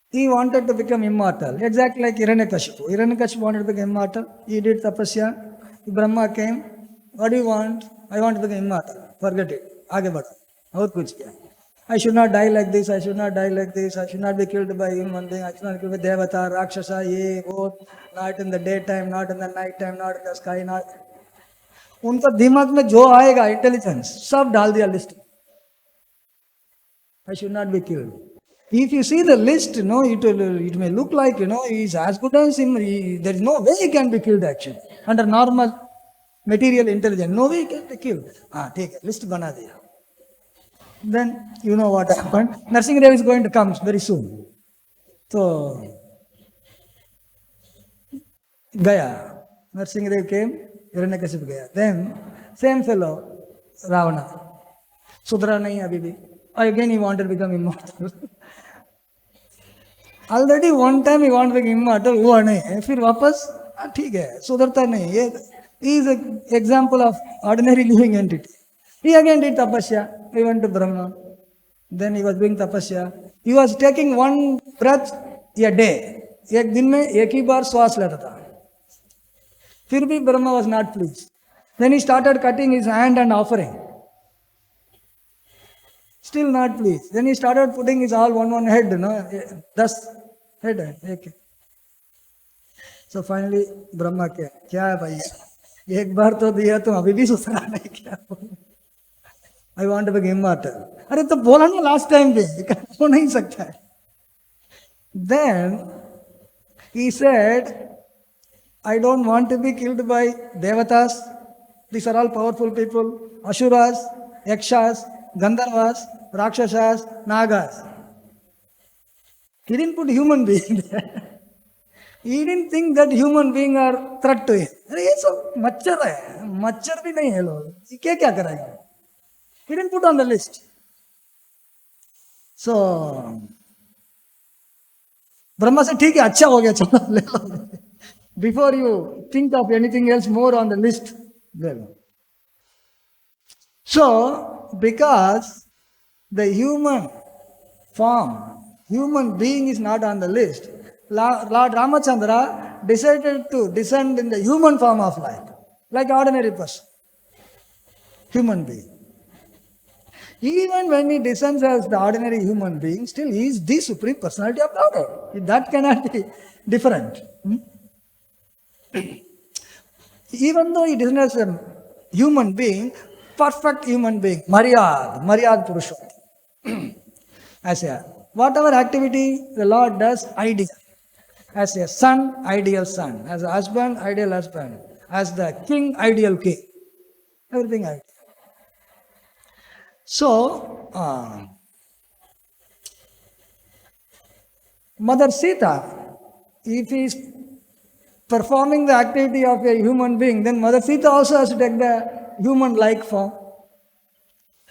Speaker 1: he wanted to become immortal, exactly like Hiranyakashipu. Hiranyakashipu wanted to become immortal. He did tapasya. Brahma came. What do you want? I want to become immortal. Forget it. आगे बढ़ो और कुछ क्या. I should not die like this. I should not die like this. I should not be killed by human being. I should not be killed by devata, rakshasa, ये वो. Not in the daytime, not in the night time, not in the sky, not. उनका दिमाग में जो आएगा intelligence सब डाल दिया list. I should not be killed. If you see the list, it may look like, he is as good as him. There is no way he can be killed actually. Under normal material intelligence, no way he can be killed. Take a list bana diya. Then, you know what happened. Narsingadev is going to come very soon. So, Gaya. Narsingadev came, Hiranyakashipu gaya. Then, same fellow, Ravana. Sudra nahi abhi bhi. Again he wanted to become immortal. Already one time he wanted to become immortal, हुआ नहीं. फिर वापस ठीक है, सुधरता नहीं. He is an example of ordinary living entity. He again did tapasya. He went to Brahma. Then he was doing tapasya. He was taking one breath a day. एक दिन में एक ही बार श्वास लेता था. फिर भी Brahma was not pleased. Then he started cutting his hand and offering. Still not pleased. Then he started putting his all one head, thus head. Okay. So finally, Brahma came. क्या है भाई? एक बार तो दिया तुम अभी भी सुधरा नहीं क्या? I want to become immortal. अरे तो बोला ना last time भी, हो नहीं सकता है. Then he said, I don't want to be killed by devatas. These are all powerful people. Asuras, yakshas, gandharvas, rakshasas, nagas. He didn't put human being there. He didn't think that human being are threat to him. अरे ये सब मच्छर है, मच्छर भी नहीं है लोग. ये क्या करेगा? He didn't put on the list. So Brahma said, ठीक है, अच्छा हो गया, चलो ले लो. Before you think of anything else more on the list, ले लो. So because the human form, human being is not on the list, Lord Ramachandra decided to descend in the human form of life, like ordinary person, human being. Even when he descends as the ordinary human being, still he is the supreme personality of Godhead. That cannot be different. Even though he descends as a human being, perfect human being, Maryad Purushottam. As a whatever activity the Lord does, ideal. As a son, ideal son. As a husband, ideal husband. As the king, ideal king. Everything ideal. So, Mother Sita, if he is performing the activity of a human being, then Mother Sita also has to take the human-like form.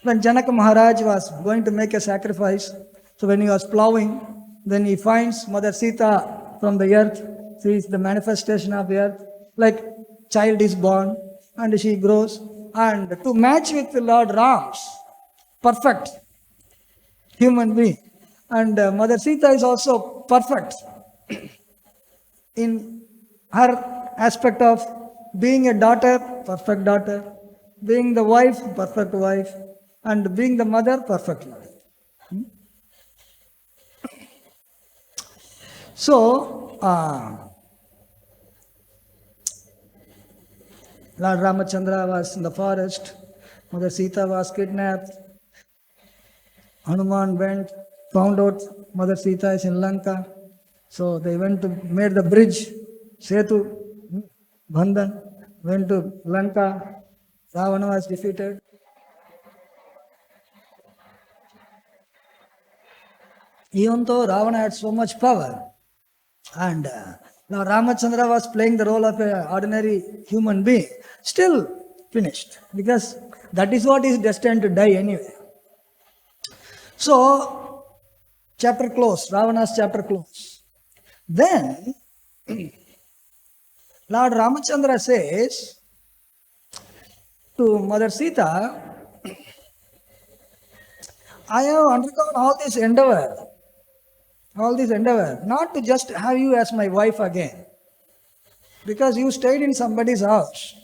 Speaker 1: When Janaka Maharaj was going to make a sacrifice, so when he was plowing, then he finds Mother Sita from the earth. She is the manifestation of the earth. Like child is born and she grows. And to match with Lord Ram's perfect human being. And Mother Sita is also perfect in her aspect of being a daughter, perfect daughter, being the wife, perfect wife, and being the mother, perfect mother. So, Lord Ramachandra was in the forest, Mother Sita was kidnapped, Hanuman went, found out Mother Sita is in Lanka, so they went to, made the bridge, Setu, Bandhan, went to Lanka, Ravana was defeated. Even though Ravana had so much power, and now Ramachandra was playing the role of an ordinary human being, still finished, because that is what is destined to die anyway. So, chapter closed, Ravana's chapter closed. Then, Lord Ramachandra says to Mother Sita, I have undergone all this endeavor, not to just have you as my wife again, because you stayed in somebody's house.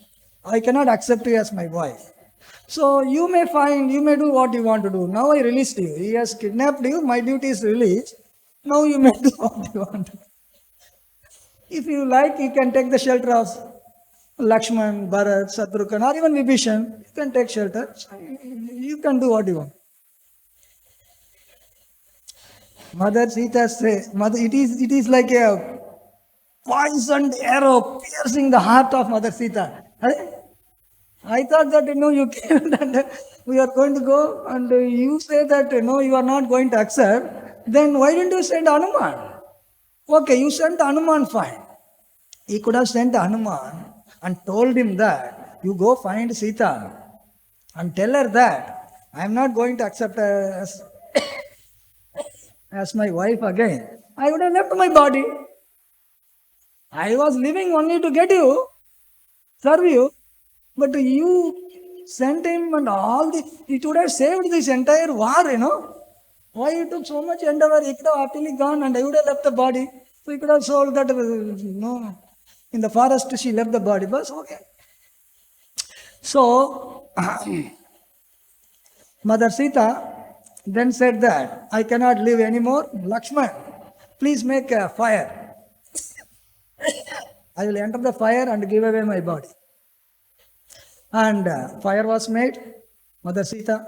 Speaker 1: I cannot accept you as my wife. So you may do what you want to do. Now I released you. He has kidnapped you, my duty is released. Now you may do what you want to do. If you like, you can take the shelter of Lakshman, Bharat, Shatrughan, or even Vibhishan. You can take shelter. You can do what you want. Mother Sita says, it is like a poisoned arrow piercing the heart of Mother Sita. I thought that, you came and we are going to go, and you say that, you are not going to accept. Then why didn't you send Hanuman? Okay, you sent Hanuman, fine. He could have sent Hanuman and told him that, you go find Sita and tell her that I am not going to accept her as my wife again. I would have left my body. I was living only to get you, serve you, but you sent him and all this. It would have saved this entire war, Why you took so much endeavor? He could have happily gone and I would have left the body. So he could have sold that, in the forest she left the body. But okay. So, Mother Sita then said that, I cannot live anymore. Lakshman, please make a fire. I will enter the fire and give away my body. And fire was made. Mother Sita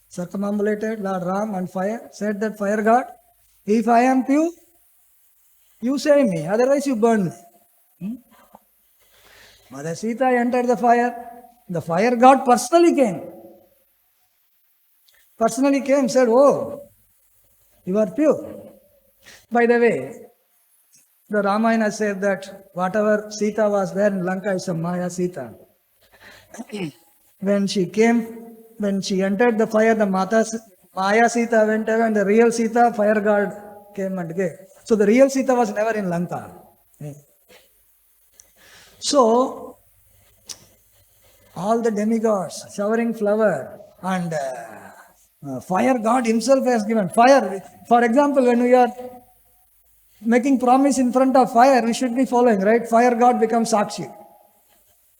Speaker 1: circumambulated Lord Ram and fire. Said that fire god, if I am pure, you save me. Otherwise you burn me. Mother Sita entered the fire. The fire god personally came. Said, oh, you are pure. By the way, the Ramayana said that whatever Sita was there in Lanka is a Maya Sita. When she entered the fire, the Maya Sita went away and the real Sita, fire god, came and gave. So the real Sita was never in Lanka. So, all the demigods showering flower and fire god himself has given fire. For example, when we are making promise in front of fire, we should be following, right? Fire god becomes Sakshi.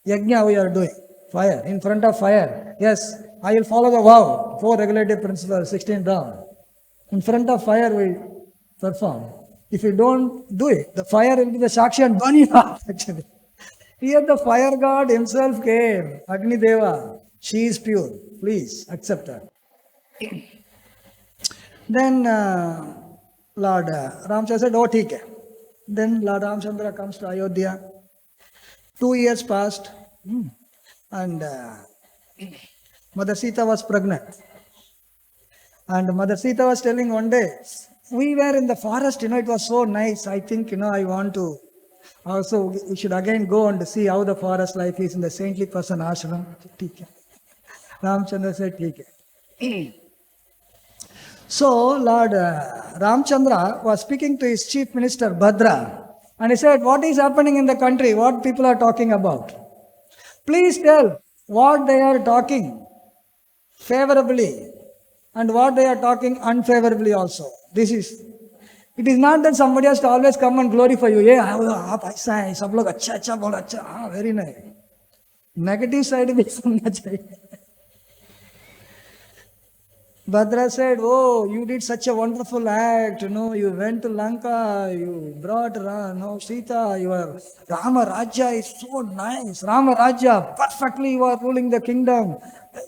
Speaker 1: Yajna we are doing. Fire, in front of fire. Yes, I will follow the vow. 4 regulative principles, 16 down. In front of fire we perform. If you don't do it, the fire will be the Sakshi and burn you up actually. Here the fire god himself came. Agni Deva. She is pure. Please accept her. Then Lord Ramchandra said, oh, theek hai. Then Lord Ramchandra comes to Ayodhya. 2 years passed. And Mother Sita was pregnant. And Mother Sita was telling one day, we were in the forest, it was so nice. I think, I want to Also, we should again go and see how the forest life is in the saintly person ashram. Okay. Ramchandra said, okay. So, Lord Ramchandra was speaking to his chief minister, Bhadra, and he said, what is happening in the country? What people are talking about? Please tell what they are talking favorably and what they are talking unfavorably also. It is not that somebody has to always come and glorify you. Yeah, aap aisa hai, sab log acha acha bol acha. Very nice. Negative side bhi sunna chahiye. Bhadra said, oh, you did such a wonderful act, you went to Lanka, you brought Sita, your Rama Rajya is so nice. Rama Rajya, perfectly you are ruling the kingdom.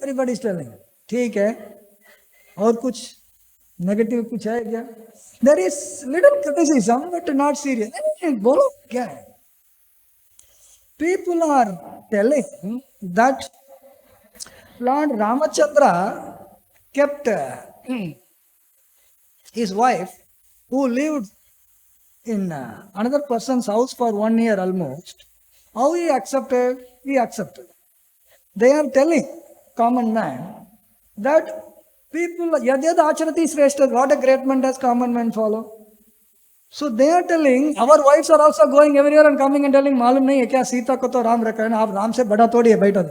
Speaker 1: Everybody is telling. ठीक है, और कुछ negative कुछ है क्या? There is little criticism, but not serious. बोलो क्या है? People are telling that Lord Ramachandra kept his wife, who lived in another person's house for 1 year almost. How he accepted? He accepted. They are telling common man that people, yadyad acharati shrestha, what a great man does common man follow. So they are telling, our wives are also going every year and coming and telling, मालूम नहीं है क्या सीता को तो राम रखा है ना, आप राम से बड़ा थोड़ी है, बैठो.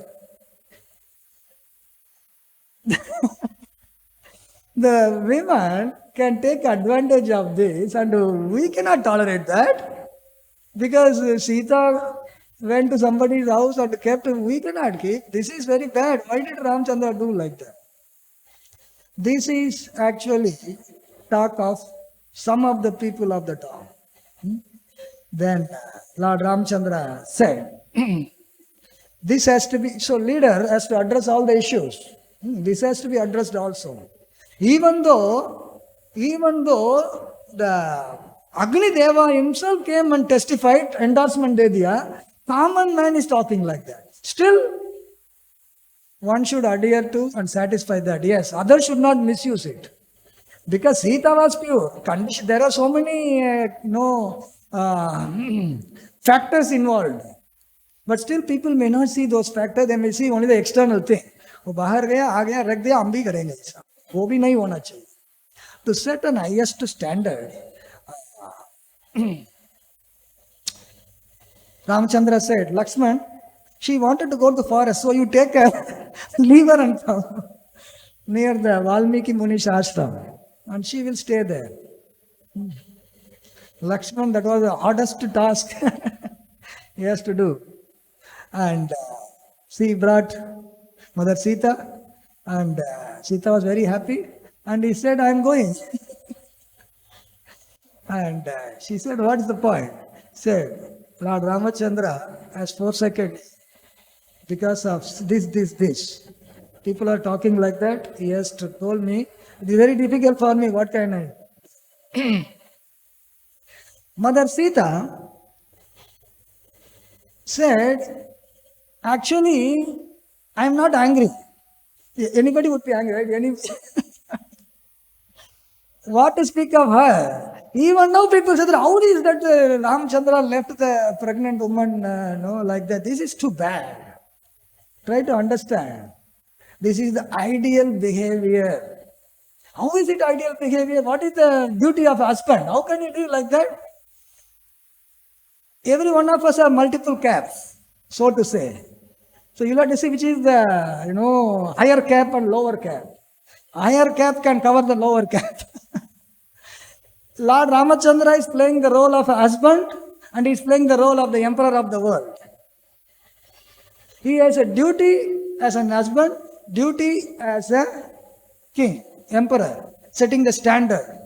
Speaker 1: The women can take advantage of this, and we cannot tolerate that, because Sita went to somebody's house and kept, we cannot keep. This is very bad. Why did Ramchandra do like that? This is actually talk of some of the people of the town. Then Lord Ramchandra said, this has to be, so leader has to address all the issues. This has to be addressed also. Even though the Agni Deva himself came and testified, endorsement de diya, common man is talking like that. Still, one should adhere to and satisfy that. Yes, others should not misuse it. Because Sita was pure. There are so many, factors involved. But still people may not see those factors. They may see only the external thing. वो बाहर गया, आ गया, रख दिया, हम भी करेंगे ऐसा. वो भी नहीं होना चाहिए. To set an highest standard, Ramchandra said, Lakshman, she wanted to go to the forest, so you take her, leave her and come near the Valmiki Muni's ashram, and she will stay there. Lakshman, that was the hardest task he has to do. And she brought Mother Sita, and Sita was very happy, and he said, I am going. And she said, what is the point? Said, Lord Ramachandra has forsaken because of this. People are talking like that. He has told me, it is very difficult for me, what can I do? Mother Sita said, actually, I am not angry. Anybody would be angry, right? What to speak of her? Even now people say that how is that Ramchandra left the pregnant woman like that? This is too bad. Try to understand. This is the ideal behavior. How is it ideal behavior? What is the duty of a husband? How can you do like that? Every one of us have multiple caps, so to say. So you'll have to see which is the higher cap and lower cap. Higher cap can cover the lower cap. Lord Ramachandra is playing the role of a husband and he is playing the role of the emperor of the world. He has a duty as an husband, duty as a king, emperor, setting the standard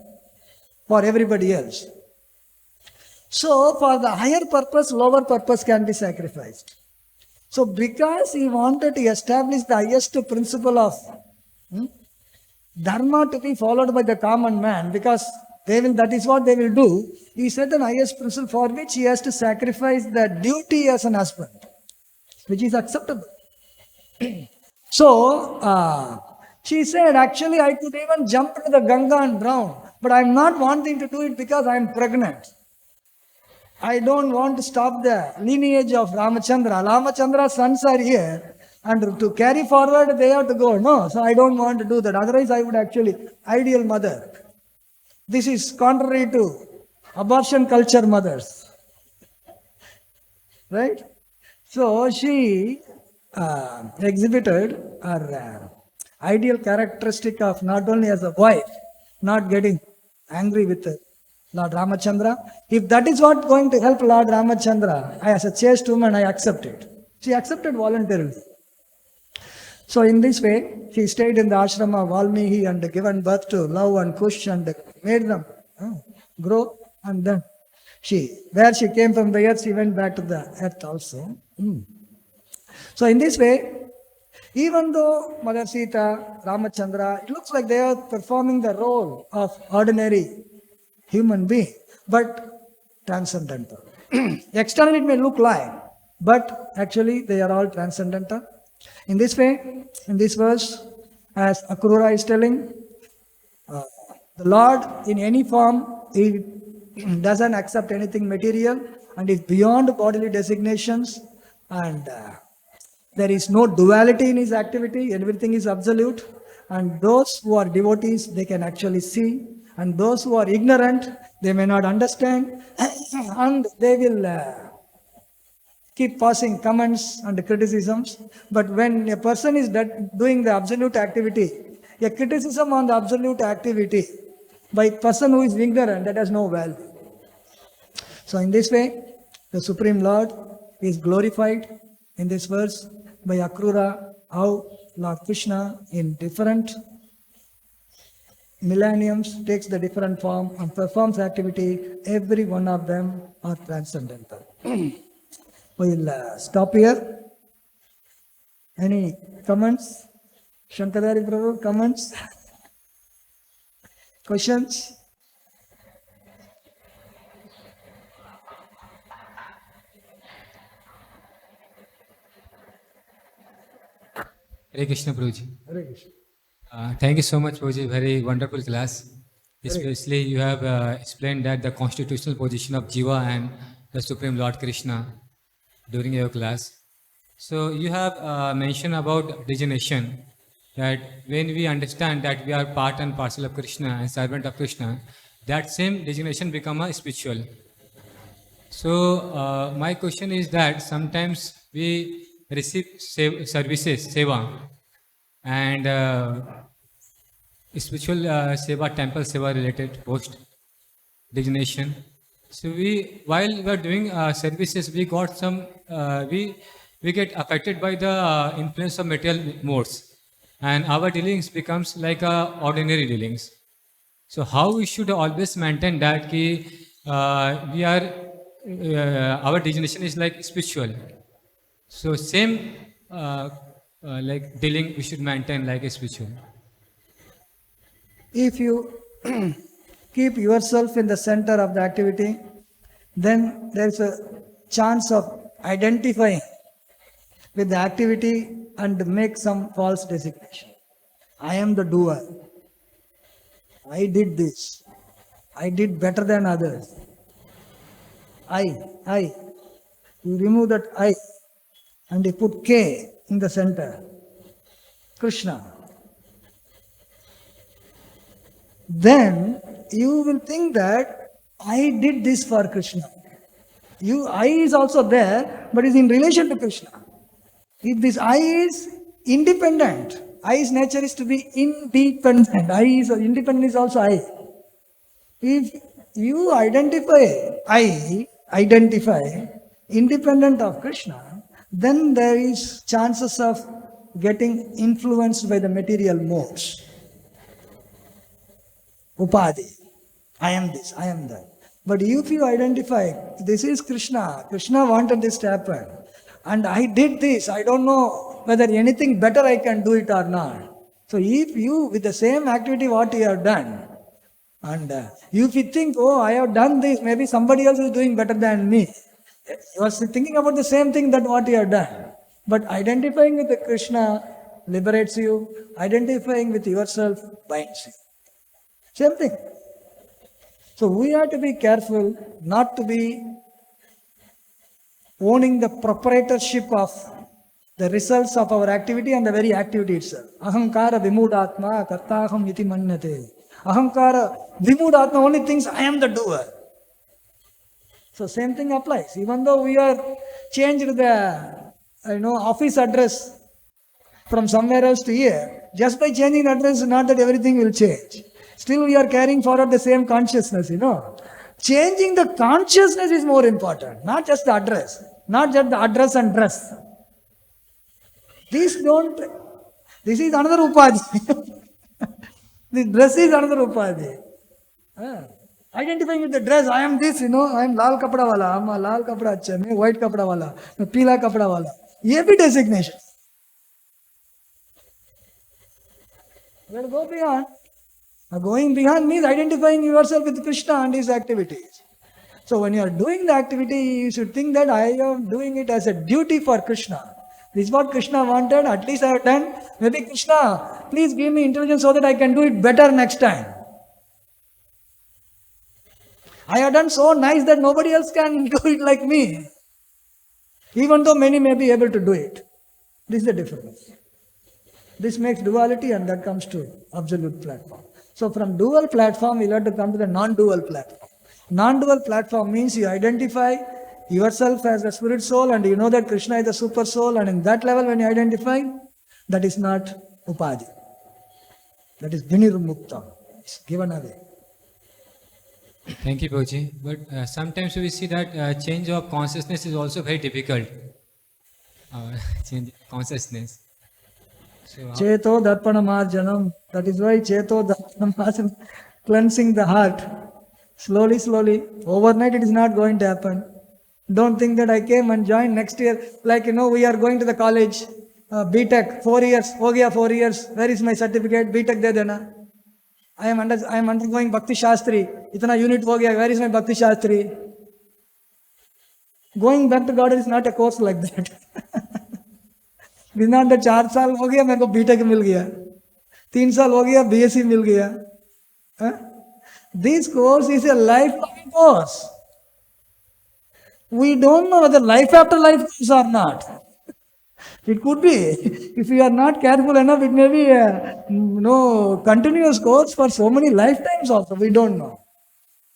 Speaker 1: for everybody else. So for the higher purpose, lower purpose can be sacrificed. So because he wanted to establish the highest principle of dharma to be followed by the common man, because that is what they will do, he set an highest principle for which he has to sacrifice the duty as an husband, which is acceptable. So she said, actually I could even jump into the Ganga and drown, but I am not wanting to do it because I am pregnant. I don't want to stop the lineage of Ramachandra. Ramachandra's sons are here, and to carry forward, they have to go. No, so I don't want to do that. Otherwise, I would actually, ideal mother. This is contrary to abortion culture mothers. Right? So she exhibited her ideal characteristic of not only as a wife, not getting angry with Lord Ramachandra. If that is what going to help Lord Ramachandra, as a chaste woman, I accept it. She accepted voluntarily. So in this way, she stayed in the ashrama of Valmiki and given birth to Love and Kush and made them grow. And then where she came from the earth, she went back to the earth also. So in this way, even though Mother Sita, Ramachandra, it looks like they are performing the role of ordinary human being, but transcendental. Externally it may look like, but actually they are all transcendental. In this way, in this verse, as Akrura is telling, the Lord in any form, He doesn't accept anything material and is beyond bodily designations, and there is no duality in His activity, everything is absolute, and those who are devotees, they can actually see, and those who are ignorant, they may not understand, and they will keep passing comments and criticisms. But when a person is doing the absolute activity, a criticism on the absolute activity by a person who is ignorant, that has no value. So in this way, the Supreme Lord is glorified in this verse by Akrura, how Lord Krishna in different millenniums takes the different form and performs activity. Every one of them are transcendental. We'll stop here. Any comments? Shankadari Prabhu, comments? Questions?
Speaker 2: Hare Krishna Prabhuji.
Speaker 1: Hare Krishna.
Speaker 2: Thank you so much, Prabhuji. Very wonderful class. Especially you have explained that the constitutional position of Jiva and the Supreme Lord Krishna during your class. So you have mentioned about designation, that when we understand that we are part and parcel of Krishna and servant of Krishna, that same designation become a spiritual. So my question is that sometimes we receive services, seva, and spiritual seva, temple seva related post designation. So while we are doing services, we got some, we get affected by the influence of material modes, and our dealings becomes like ordinary dealings. So how we should always maintain that we are, our designation is like spiritual. So same like dealing we should maintain like a spiritual.
Speaker 1: If you keep yourself in the center of the activity, then there is a chance of identifying with the activity and make some false designation. I am the doer. I did this. I did better than others. I. You remove that I and you put K in the center. Krishna. Then you will think that I did this for Krishna. I is also there, but is in relation to Krishna. If this I is independent, I's nature is to be independent. Independent is also I. If you identify independent of Krishna, then there is chances of getting influenced by the material modes. Upadhi. I am this, I am that. But if you identify, this is Krishna wanted this to happen, and I did this, I don't know whether anything better I can do it or not. So if you, with the same activity what you have done, and if you think, oh, I have done this, maybe somebody else is doing better than me. You are thinking about the same thing that what you have done. But identifying with the Krishna liberates you, identifying with yourself binds you. Same thing. So we have to be careful not to be owning the proprietorship of the results of our activity and the very activity itself. Ahankara vimudatma kartaham iti manyate. Ahankara vimudatma only thinks I am the doer. So same thing applies. Even though we are changed the office address from somewhere else to here, just by changing the address, not that everything will change. Still we are carrying forward the same consciousness, Changing the consciousness is more important, not just the address, not just the address and dress. This is another upadhi. The dress is another upadhi. Identifying with the dress, I am this, I am lal kapda wala, I am a lal kapda acha, I am white kapda wala, I am pila kapda wala. Ye bhi designation. We will go beyond. Going beyond means identifying yourself with Krishna and his activities. So when you are doing the activity, you should think that I am doing it as a duty for Krishna. This is what Krishna wanted, at least I have done. Maybe Krishna, please give me intelligence so that I can do it better next time. I have done so nice that nobody else can do it like me. Even though many may be able to do it. This is the difference. This makes duality and that comes to absolute platform. So from dual platform, we'll have to come to the non-dual platform. Non-dual platform means you identify yourself as a spirit soul and you know that Krishna is the super soul, and in that level when you identify, that is not upadhi. That is vinirmukta. It's given away.
Speaker 2: Thank you, Prabhuji. But sometimes we see that change of consciousness is also very difficult. Change consciousness.
Speaker 1: Cheto darpanamarjanam. That is why Cheto darpanamarjanam, cleansing the heart. Slowly, slowly. Overnight it is not going to happen. Don't think that I came and joined next year. Like, we are going to the college. B.Tech, 4 years. Ho gaya 4 years. Where is my certificate? B.Tech de dena. I am undergoing Bhakti Shastri. Itna unit ho gaya. Where is my Bhakti Shastri? Going back to God is not a course like that. बिना 4 साल हो गया मेरे को BTech मिल गया, 3 साल हो गया बीएससी मिल गया. This course is a lifelong course. We don't know whether life after life course or not. It could be. If you are not careful enough, it may be a continuous course for so many lifetimes also. We don't know.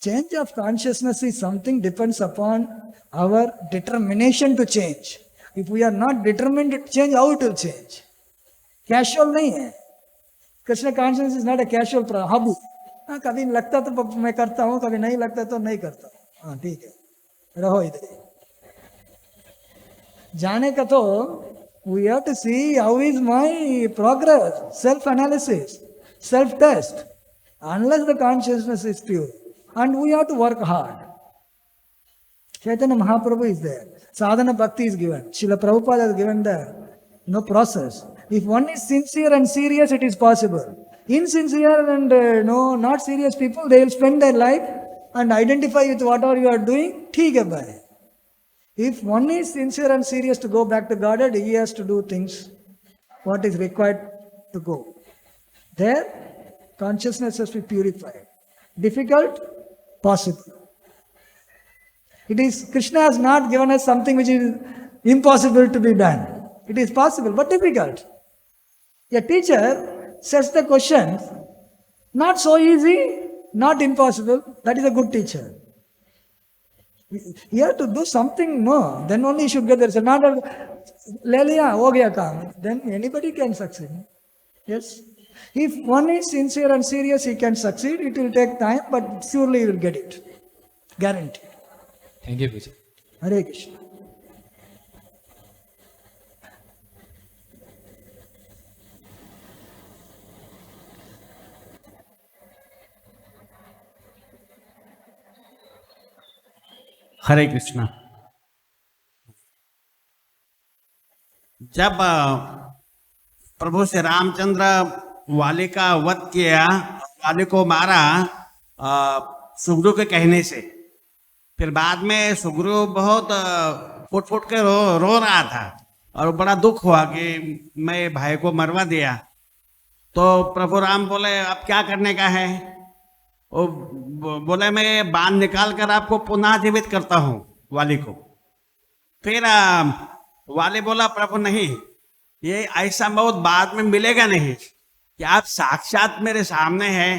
Speaker 1: Change of consciousness is something depends upon our determination to change. If we are not determined to change, how it will change? Casual nahi hai. Krishna consciousness is not a casual hobby. कभी लगता तो मैं करता हूँ, कभी नहीं लगता तो नहीं करता हूँ. ठीक है, रहो इधर. जाने का तो we have to see how is my progress, self-analysis, self-test. Unless the consciousness is pure, and we have to work hard. Chaitanya Mahaprabhu is there. Sadhana Bhakti is given. Srila Prabhupada has given the process. If one is sincere and serious, it is possible. Insincere and not serious people, they will spend their life and identify with whatever you are doing. ठीक है भाई. If one is sincere and serious to go back to Godhead, he has to do things what is required to go. There, consciousness has to be purified. Difficult? Possible. It is, Krishna has not given us something which is impossible to be done. It is possible, but difficult. A teacher sets the questions, not so easy, not impossible. That is a good teacher. You have to do something, no, then only you should get there. So not a, le liya, ho gaya kaam. Then anybody can succeed. Yes. If one is sincere and serious, he can succeed. It will take time, but surely he will get it. Guaranteed.
Speaker 2: Thank you, Puja.
Speaker 1: Hare Krishna.
Speaker 3: हरे कृष्णा. जब प्रभु श्री रामचंद्र वाली का वध किया, वाली को मारा सुग्रीव के कहने से, फिर बाद में सुग्रीव बहुत फुट फुट के रो रहा था और बड़ा दुख हुआ कि मैं भाई को मरवा दिया. तो प्रभु राम बोले अब क्या करने का है? वो बोले मैं बाण निकाल कर आपको पुनः जीवित करता हूँ वाली को. फिर वाले बोला प्रभु नहीं, ये ऐसा बहुत बाद में मिलेगा नहीं कि आप साक्षात मेरे सामने हैं,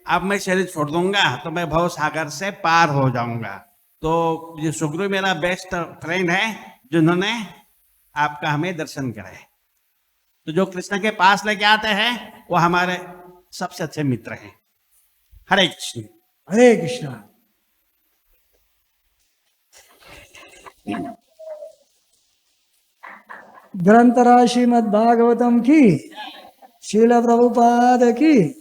Speaker 3: अब मैं शरीर छोड़ दूंगा तो मैं भव सागर से पार हो जाऊंगा। तो ये सुग्रीव मेरा बेस्ट फ्रेंड है जिन्होंने आपका हमें दर्शन कराए। तो जो कृष्ण के पास लेके आते हैं वो हमारे सबसे अच्छे मित्र हैं। हरे कृष्ण।
Speaker 1: हरे कृष्णा। ग्रंथराज श्रीमद् भागवतम की, श्रील प्रभुपाद की।